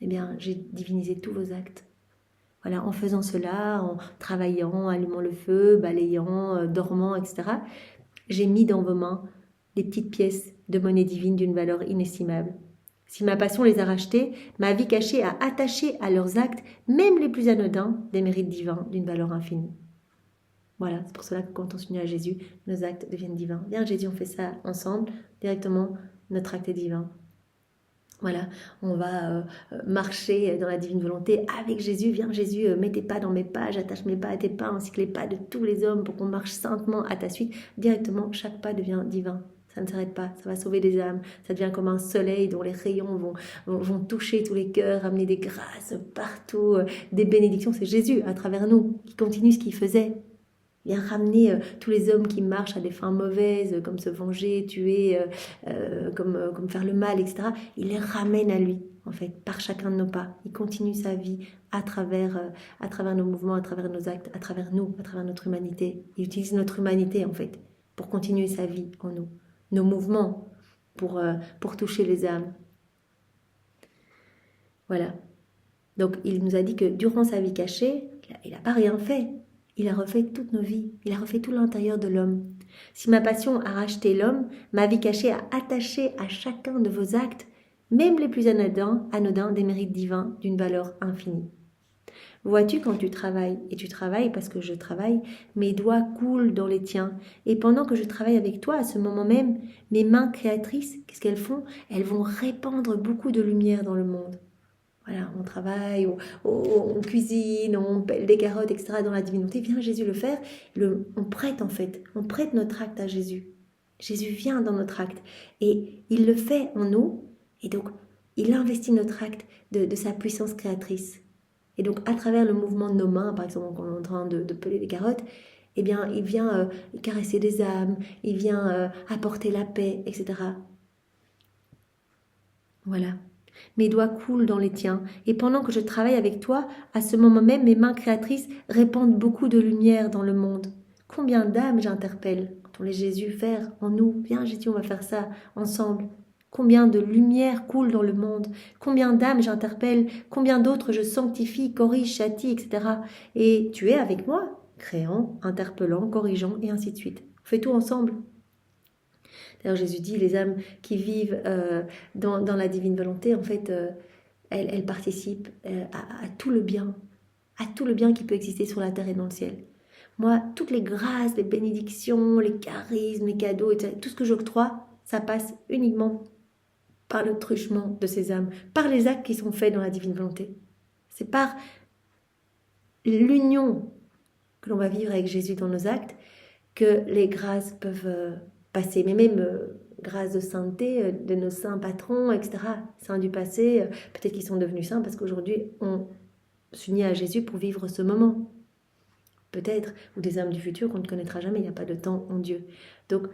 eh bien, j'ai divinisé tous vos actes. Voilà, en faisant cela, en travaillant, allumant le feu, balayant, dormant, etc., j'ai mis dans vos mains des petites pièces de monnaie divine d'une valeur inestimable. Si ma passion les a rachetées, ma vie cachée a attaché à leurs actes, même les plus anodins, des mérites divins d'une valeur infinie. Voilà, c'est pour cela que quand on s'unit à Jésus, nos actes deviennent divins. Viens Jésus, on fait ça ensemble, directement, notre acte est divin. Voilà, on va marcher dans la divine volonté avec Jésus. Viens Jésus, mets tes pas dans mes pas, j'attache mes pas à tes pas, ainsi que les pas de tous les hommes pour qu'on marche saintement à ta suite. Directement, chaque pas devient divin. Ça ne s'arrête pas, ça va sauver des âmes. Ça devient comme un soleil dont les rayons vont toucher tous les cœurs, amener des grâces partout, des bénédictions. C'est Jésus à travers nous qui continue ce qu'il faisait. Vient ramener tous les hommes qui marchent à des fins mauvaises, comme se venger, tuer, comme faire le mal, etc. Il les ramène à lui, en fait, par chacun de nos pas. Il continue sa vie à travers nos mouvements, à travers nos actes, à travers nous, à travers notre humanité. Il utilise notre humanité, en fait, pour continuer sa vie en nous. Nos mouvements pour toucher les âmes. Voilà. Donc, il nous a dit que durant sa vie cachée, il n'a pas rien fait. Il a refait toutes nos vies, il a refait tout l'intérieur de l'homme. Si ma passion a racheté l'homme, ma vie cachée a attaché à chacun de vos actes, même les plus anodins, des mérites divins d'une valeur infinie. Vois-tu quand tu travailles, et tu travailles parce que je travaille, mes doigts coulent dans les tiens, et pendant que je travaille avec toi, à ce moment même, mes mains créatrices, qu'est-ce qu'elles font? Elles vont répandre beaucoup de lumière dans le monde. Voilà, on travaille, on cuisine, on pèle des carottes, etc. dans la divinité. Vient Jésus le faire. On prête en fait, on prête notre acte à Jésus. Jésus vient dans notre acte et il le fait en nous. Et donc, il investit notre acte de sa puissance créatrice. Et donc, à travers le mouvement de nos mains, par exemple, quand on est en train de peler des carottes, eh bien, il vient caresser des âmes, il vient apporter la paix, etc. Voilà. Mes doigts coulent dans les tiens, et pendant que je travaille avec toi, à ce moment même, mes mains créatrices répandent beaucoup de lumière dans le monde. Combien d'âmes j'interpelle quand on laisse Jésus faire en nous. Viens Jésus, on va faire ça ensemble. Combien de lumière coule dans le monde. Combien d'âmes j'interpelle. Combien d'autres je sanctifie, corrige, châtie, etc. Et tu es avec moi, créant, interpellant, corrigeant, et ainsi de suite. On fait tout ensemble. D'ailleurs, Jésus dit, les âmes qui vivent dans la divine volonté, en fait, elle participe à tout le bien, qui peut exister sur la terre et dans le ciel. Moi, toutes les grâces, les bénédictions, les charismes, les cadeaux, etc., tout ce que j'octroie, ça passe uniquement par le truchement de ces âmes, par les actes qui sont faits dans la divine volonté. C'est par l'union que l'on va vivre avec Jésus dans nos actes que les grâces peuvent passer. Mais même grâce de sainteté de nos saints patrons, etc., saints du passé, peut-être qu'ils sont devenus saints parce qu'aujourd'hui, on s'unit à Jésus pour vivre ce moment. Peut-être, ou des âmes du futur qu'on ne connaîtra jamais, il n'y a pas de temps en Dieu. Donc,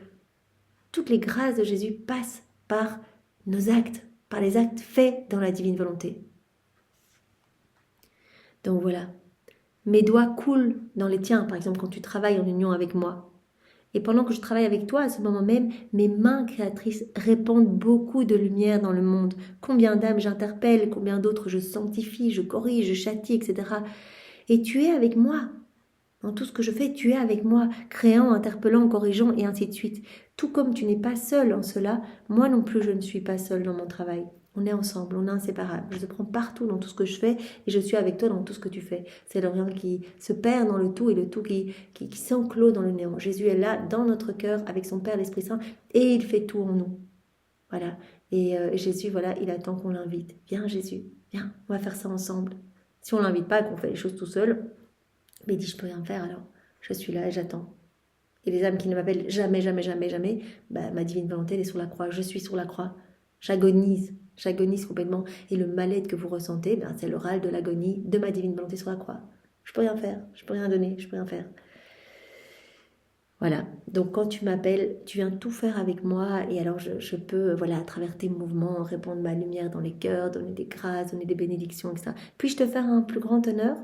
toutes les grâces de Jésus passent par nos actes, par les actes faits dans la divine volonté. Donc voilà, mes doigts coulent dans les tiens, par exemple quand tu travailles en union avec moi. Et pendant que je travaille avec toi, à ce moment même, mes mains créatrices répandent beaucoup de lumière dans le monde. Combien d'âmes j'interpelle, combien d'autres je sanctifie, je corrige, je châtie, etc. Et tu es avec moi. Dans tout ce que je fais, tu es avec moi, créant, interpellant, corrigeant et ainsi de suite. Tout comme tu n'es pas seul en cela, moi non plus je ne suis pas seule dans mon travail. On est ensemble, on est inséparables. Je te prends partout dans tout ce que je fais et je suis avec toi dans tout ce que tu fais. C'est l'Orient qui se perd dans le tout et le tout qui s'enclôt dans le néant. Jésus est là dans notre cœur avec son Père, l'Esprit Saint, et il fait tout en nous. Voilà. Et Jésus, voilà, il attend qu'on l'invite. Viens Jésus, viens, on va faire ça ensemble. Si on ne l'invite pas, qu'on fait les choses tout seul, mais il dit, je peux rien faire alors. Je suis là et j'attends. Et les âmes qui ne m'appellent jamais, jamais, jamais, jamais, ma divine volonté, elle est sur la croix. Je suis sur la croix. J'agonise complètement. Et le mal-être que vous ressentez, c'est l'oral de l'agonie de ma divine volonté sur la croix. Je peux rien faire, je peux rien donner, je peux rien faire. Voilà, donc quand tu m'appelles, tu viens tout faire avec moi et alors je peux, voilà, à travers tes mouvements, répandre ma lumière dans les cœurs, donner des grâces, donner des bénédictions, etc. Puis-je te faire un plus grand honneur ?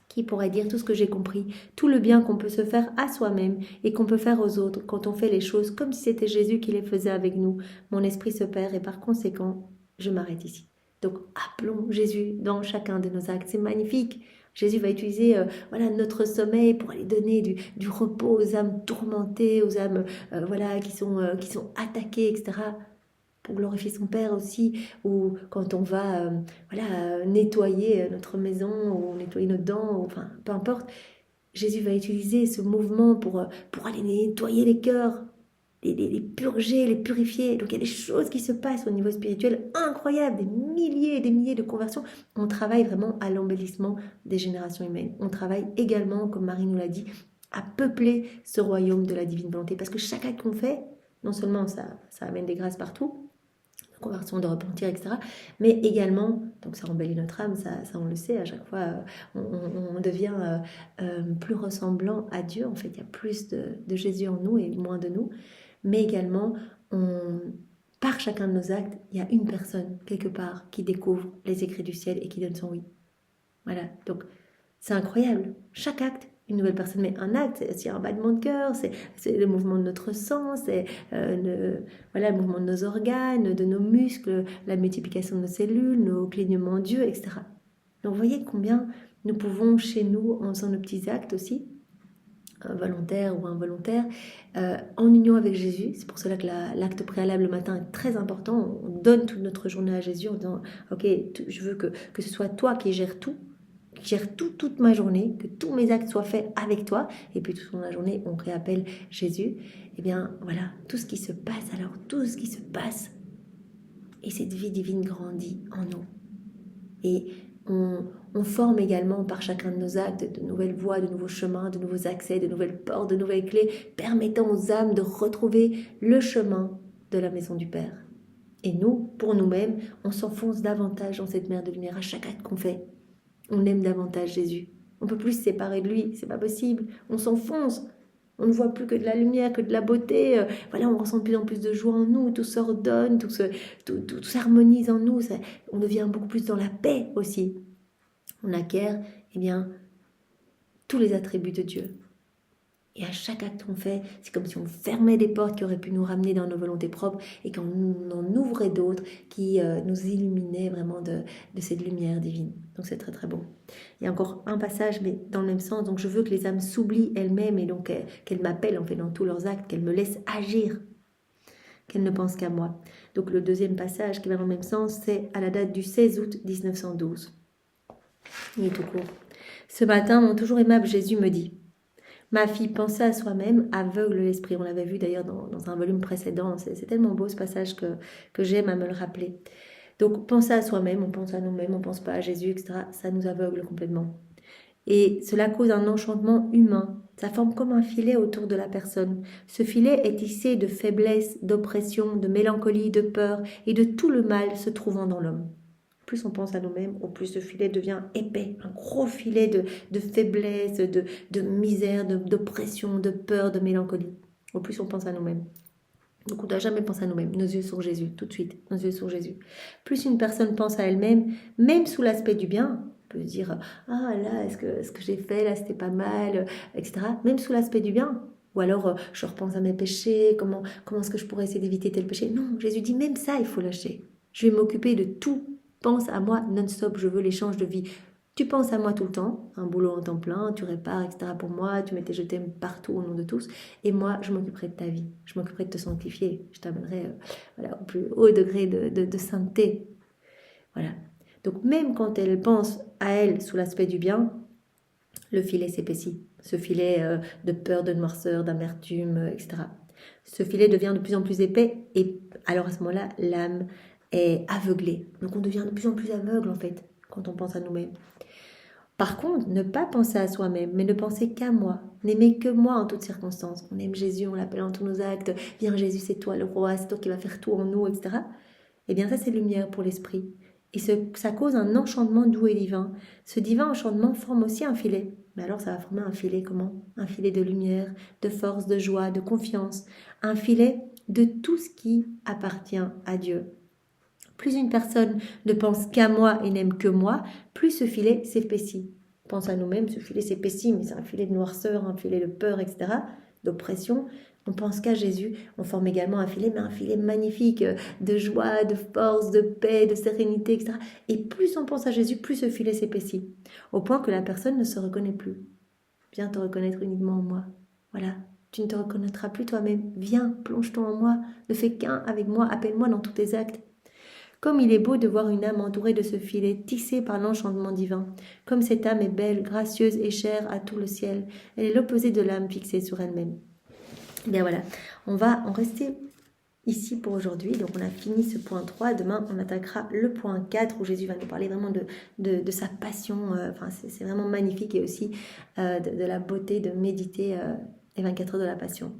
Qui pourrait dire tout ce que j'ai compris, tout le bien qu'on peut se faire à soi-même et qu'on peut faire aux autres quand on fait les choses comme si c'était Jésus qui les faisait avec nous. Mon esprit se perd et par conséquent, je m'arrête ici. Donc appelons Jésus dans chacun de nos actes, c'est magnifique. Jésus va utiliser voilà, notre sommeil pour aller donner du repos aux âmes tourmentées, aux âmes voilà, qui sont attaquées, etc., pour glorifier son Père aussi, ou quand on va voilà, nettoyer notre maison, ou nettoyer nos dents, ou, enfin, peu importe, Jésus va utiliser ce mouvement pour aller nettoyer les cœurs, les purger, les purifier. Donc il y a des choses qui se passent au niveau spirituel incroyables, des milliers et des milliers de conversions. On travaille vraiment à l'embellissement des générations humaines. On travaille également, comme Marie nous l'a dit, à peupler ce royaume de la divine volonté, parce que chaque acte qu'on fait, non seulement ça amène des grâces partout, conversion, de repentir, etc. Mais également, donc ça embellit notre âme, ça on le sait, à chaque fois on devient plus ressemblant à Dieu, en fait il y a plus de Jésus en nous et moins de nous, mais également par chacun de nos actes, il y a une personne quelque part qui découvre les écrits du ciel et qui donne son oui. Voilà, donc c'est incroyable, chaque acte, une nouvelle personne, mais un acte, c'est un battement de cœur, c'est le mouvement de notre sang, c'est voilà, le mouvement de nos organes, de nos muscles, la multiplication de nos cellules, nos clignements d'yeux, etc. Donc vous voyez combien nous pouvons chez nous, en faisant nos petits actes aussi, volontaires ou involontaires, en union avec Jésus. C'est pour cela que l'acte préalable le matin est très important. On donne toute notre journée à Jésus en disant « Ok, je veux que ce soit toi qui gères tout, qui gère toute ma journée, que tous mes actes soient faits avec toi, et puis toute la journée, on réappelle Jésus. » Eh bien, voilà, tout ce qui se passe, alors tout ce qui se passe, et cette vie divine grandit en nous. Et on forme également par chacun de nos actes de nouvelles voies, de nouveaux chemins, de nouveaux accès, de nouvelles portes, de nouvelles clés, permettant aux âmes de retrouver le chemin de la maison du Père. Et nous, pour nous-mêmes, on s'enfonce davantage dans cette mer de lumière à chaque acte qu'on fait. On aime davantage Jésus. On ne peut plus se séparer de lui, c'est pas possible. On s'enfonce. On ne voit plus que de la lumière, que de la beauté. Voilà, on ressent de plus en plus de joie en nous. Tout s'ordonne, tout s'harmonise en nous. On devient beaucoup plus dans la paix aussi. On acquiert, eh bien, tous les attributs de Dieu. Et à chaque acte qu'on fait, c'est comme si on fermait des portes qui auraient pu nous ramener dans nos volontés propres et qu'on en ouvrait d'autres qui nous illuminaient vraiment de cette lumière divine. Donc c'est très très beau. Il y a encore un passage, mais dans le même sens. Donc je veux que les âmes s'oublient elles-mêmes et donc qu'elles m'appellent en fait dans tous leurs actes, qu'elles me laissent agir. qu'elle ne pense qu'à moi. Donc le deuxième passage qui va dans le même sens, c'est à la date du 16 août 1912. Il est tout court. Ce matin, mon toujours aimable Jésus me dit: ma fille, penser à soi-même aveugle l'esprit. On l'avait vu d'ailleurs dans un volume précédent. C'est tellement beau ce passage que j'aime à me le rappeler. Donc penser à soi-même, on pense à nous-mêmes, on ne pense pas à Jésus, etc. Ça nous aveugle complètement. Et cela cause un enchantement humain. Ça forme comme un filet autour de la personne. Ce filet est tissé de faiblesse, d'oppression, de mélancolie, de peur et de tout le mal se trouvant dans l'homme. Plus on pense à nous-mêmes, au plus ce filet devient épais, un gros filet de faiblesse, de misère, d'oppression, de peur, de mélancolie. Au plus on pense à nous-mêmes. Donc on ne doit jamais penser à nous-mêmes. Nos yeux sur Jésus, tout de suite, nos yeux sur Jésus. Plus une personne pense à elle-même, même sous l'aspect du bien, on peut se dire « Ah là, est-ce que j'ai fait, là c'était pas mal, etc. » Même sous l'aspect du bien. Ou alors je repense à mes péchés, comment est-ce que je pourrais essayer d'éviter tel péché. Non, Jésus dit même ça, il faut lâcher. Je vais m'occuper de tout. Pense à moi non-stop, je veux l'échange de vie. Tu penses à moi tout le temps, un boulot en temps plein, tu répares, etc. pour moi, tu mets tes je t'aime partout au nom de tous. Et moi, je m'occuperai de ta vie, je m'occuperai de te sanctifier, je t'amènerai au plus haut degré de sainteté. Voilà. Donc même quand elle pense à elle sous l'aspect du bien, le filet s'épaissit. Ce filet de peur, de noirceur, d'amertume, etc. Ce filet devient de plus en plus épais et alors à ce moment-là, l'âme est aveuglée. Donc on devient de plus en plus aveugle en fait quand on pense à nous-mêmes. Par contre, ne pas penser à soi-même, mais ne penser qu'à moi. N'aimer que moi en toutes circonstances. On aime Jésus, on l'appelle en tous nos actes. Viens Jésus, c'est toi le roi, c'est toi qui vas faire tout en nous, etc. Eh bien ça c'est lumière pour l'esprit. Et ça cause un enchantement doux et divin. Ce divin enchantement forme aussi un filet. Mais alors ça va former un filet comment? Un filet de lumière, de force, de joie, de confiance. Un filet de tout ce qui appartient à Dieu. Plus une personne ne pense qu'à moi et n'aime que moi, plus ce filet s'épaissit. Pense à nous-mêmes, ce filet s'épaissit, mais c'est un filet de noirceur, un filet de peur, etc., d'oppression. On pense qu'à Jésus, on forme également un filet, mais un filet magnifique, de joie, de force, de paix, de sérénité, etc. Et plus on pense à Jésus, plus ce filet s'épaissit, au point que la personne ne se reconnaît plus. Viens te reconnaître uniquement en moi. Voilà, tu ne te reconnaîtras plus toi-même. Viens, plonge-toi en moi, ne fais qu'un avec moi, appelle-moi dans tous tes actes. Comme il est beau de voir une âme entourée de ce filet, tissée par l'enchantement divin. Comme cette âme est belle, gracieuse et chère à tout le ciel. Elle est l'opposé de l'âme fixée sur elle-même. Bien voilà, on va en rester ici pour aujourd'hui. Donc on a fini ce point 3. Demain, on attaquera le point 4 où Jésus va nous parler vraiment de sa passion. Enfin, c'est vraiment magnifique et aussi de la beauté de méditer les 24 heures de la passion.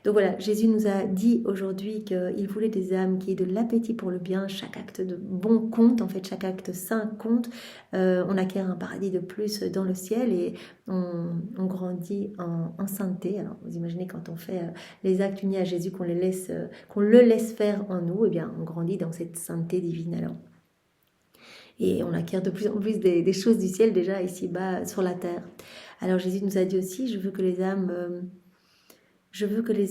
Donc voilà, Jésus nous a dit aujourd'hui qu'il voulait des âmes qui aient de l'appétit pour le bien. Chaque acte de bon compte, en fait, chaque acte saint compte. On acquiert un paradis de plus dans le ciel et on grandit en sainteté. Alors vous imaginez quand on fait les actes unis à Jésus, qu'on le laisse faire en nous, eh bien on grandit dans cette sainteté divine alors. Et on acquiert de plus en plus des choses du ciel déjà ici-bas sur la terre. Alors Jésus nous a dit aussi, je veux que les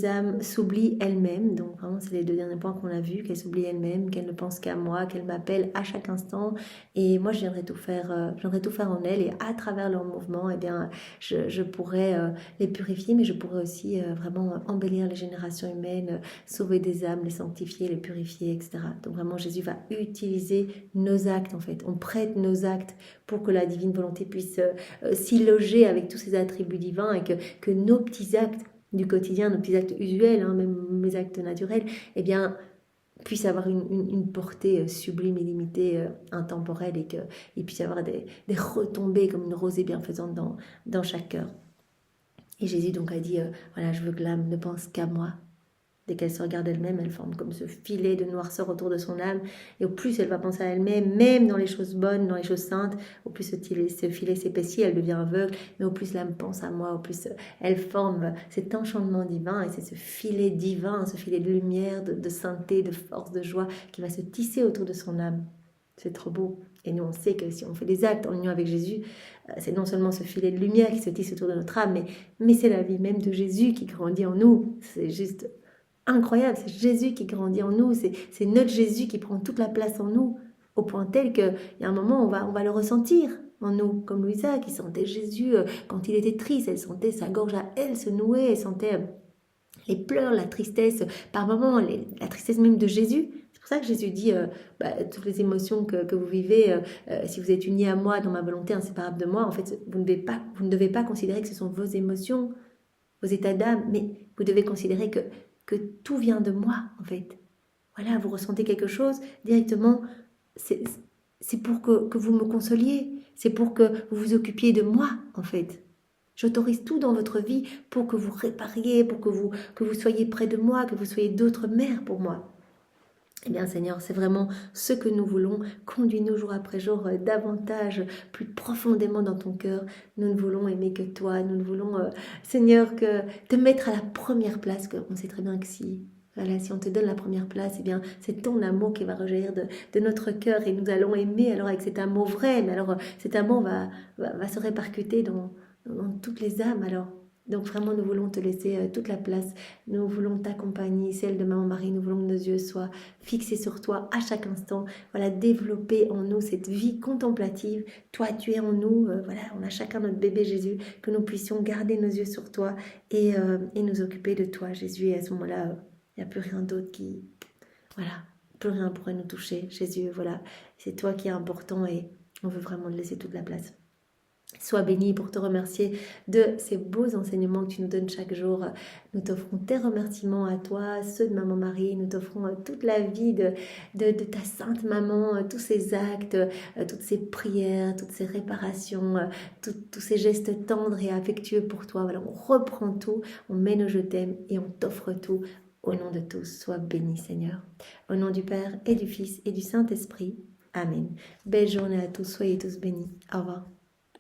âmes s'oublient elles-mêmes. Donc vraiment, c'est les 2 derniers points qu'on a vus, qu'elles s'oublient elles-mêmes, qu'elles ne pensent qu'à moi, qu'elles m'appellent à chaque instant. Et moi, je viendrai tout faire en elles. Et à travers leurs mouvements, eh bien, je pourrais les purifier, mais je pourrais aussi vraiment embellir les générations humaines, sauver des âmes, les sanctifier, les purifier, etc. Donc vraiment, Jésus va utiliser nos actes, en fait. On prête nos actes pour que la divine volonté puisse s'y loger avec tous ses attributs divins et que nos petits actes du quotidien, nos petits actes usuels, même mes actes naturels, eh bien, puissent avoir une portée sublime, illimitée, intemporelle et qu'il puisse y avoir des retombées comme une rosée bienfaisante dans chaque cœur. Et Jésus donc a dit, voilà, je veux que l'âme ne pense qu'à moi. Dès qu'elle se regarde elle-même, elle forme comme ce filet de noirceur autour de son âme. Et au plus elle va penser à elle-même, même dans les choses bonnes, dans les choses saintes, au plus ce filet s'épaissit, elle devient aveugle. Mais au plus l'âme pense à moi, au plus elle forme cet enchantement divin. Et c'est ce filet divin, ce filet de lumière, de sainteté, de force, de joie qui va se tisser autour de son âme. C'est trop beau. Et nous, on sait que si on fait des actes en union avec Jésus, c'est non seulement ce filet de lumière qui se tisse autour de notre âme, mais c'est la vie même de Jésus qui grandit en nous. C'est juste incroyable, c'est Jésus qui grandit en nous, c'est notre Jésus qui prend toute la place en nous, au point tel qu'il y a un moment on va le ressentir en nous, comme Louisa qui sentait Jésus quand il était triste, elle sentait sa gorge à elle se nouer, elle sentait les pleurs, la tristesse, par moments, la tristesse même de Jésus. C'est pour ça que Jésus dit, toutes les émotions que vous vivez, si vous êtes unis à moi dans ma volonté inséparable de moi, en fait, vous ne devez pas considérer que ce sont vos émotions, vos états d'âme, mais vous devez considérer que tout vient de moi, en fait. Voilà, vous ressentez quelque chose, directement, c'est pour que vous me consoliez, c'est pour que vous vous occupiez de moi, en fait. J'autorise tout dans votre vie pour que vous répariez, pour que vous soyez près de moi, que vous soyez d'autres mères pour moi. Eh bien Seigneur, c'est vraiment ce que nous voulons. Conduis-nous jour après jour davantage, plus profondément dans ton cœur. Nous ne voulons aimer que toi. Nous ne voulons, Seigneur, que te mettre à la première place. On sait très bien que si on te donne la première place, eh bien c'est ton amour qui va rejaillir de notre cœur et nous allons aimer alors avec cet amour vrai. Mais alors cet amour va se répercuter dans toutes les âmes alors. Donc vraiment, nous voulons te laisser toute la place. Nous voulons t'accompagner, celle de Maman Marie. Nous voulons que nos yeux soient fixés sur toi à chaque instant. Voilà, développer en nous cette vie contemplative. Toi, tu es en nous. Voilà, on a chacun notre bébé Jésus. Que nous puissions garder nos yeux sur toi et nous occuper de toi, Jésus. Et à ce moment-là, il n'y a plus rien d'autre qui... Voilà, plus rien pourrait nous toucher. Jésus, voilà, c'est toi qui es important et on veut vraiment te laisser toute la place. Sois béni pour te remercier de ces beaux enseignements que tu nous donnes chaque jour. Nous t'offrons tes remerciements à toi, ceux de Maman Marie. Nous t'offrons toute la vie de ta sainte maman, tous ces actes, toutes ces prières, toutes ces réparations, tous ces gestes tendres et affectueux pour toi. Voilà, on reprend tout, on met nos je t'aime et on t'offre tout. Au nom de tous, sois béni Seigneur. Au nom du Père et du Fils et du Saint-Esprit. Amen. Belle journée à tous, soyez tous bénis. Au revoir.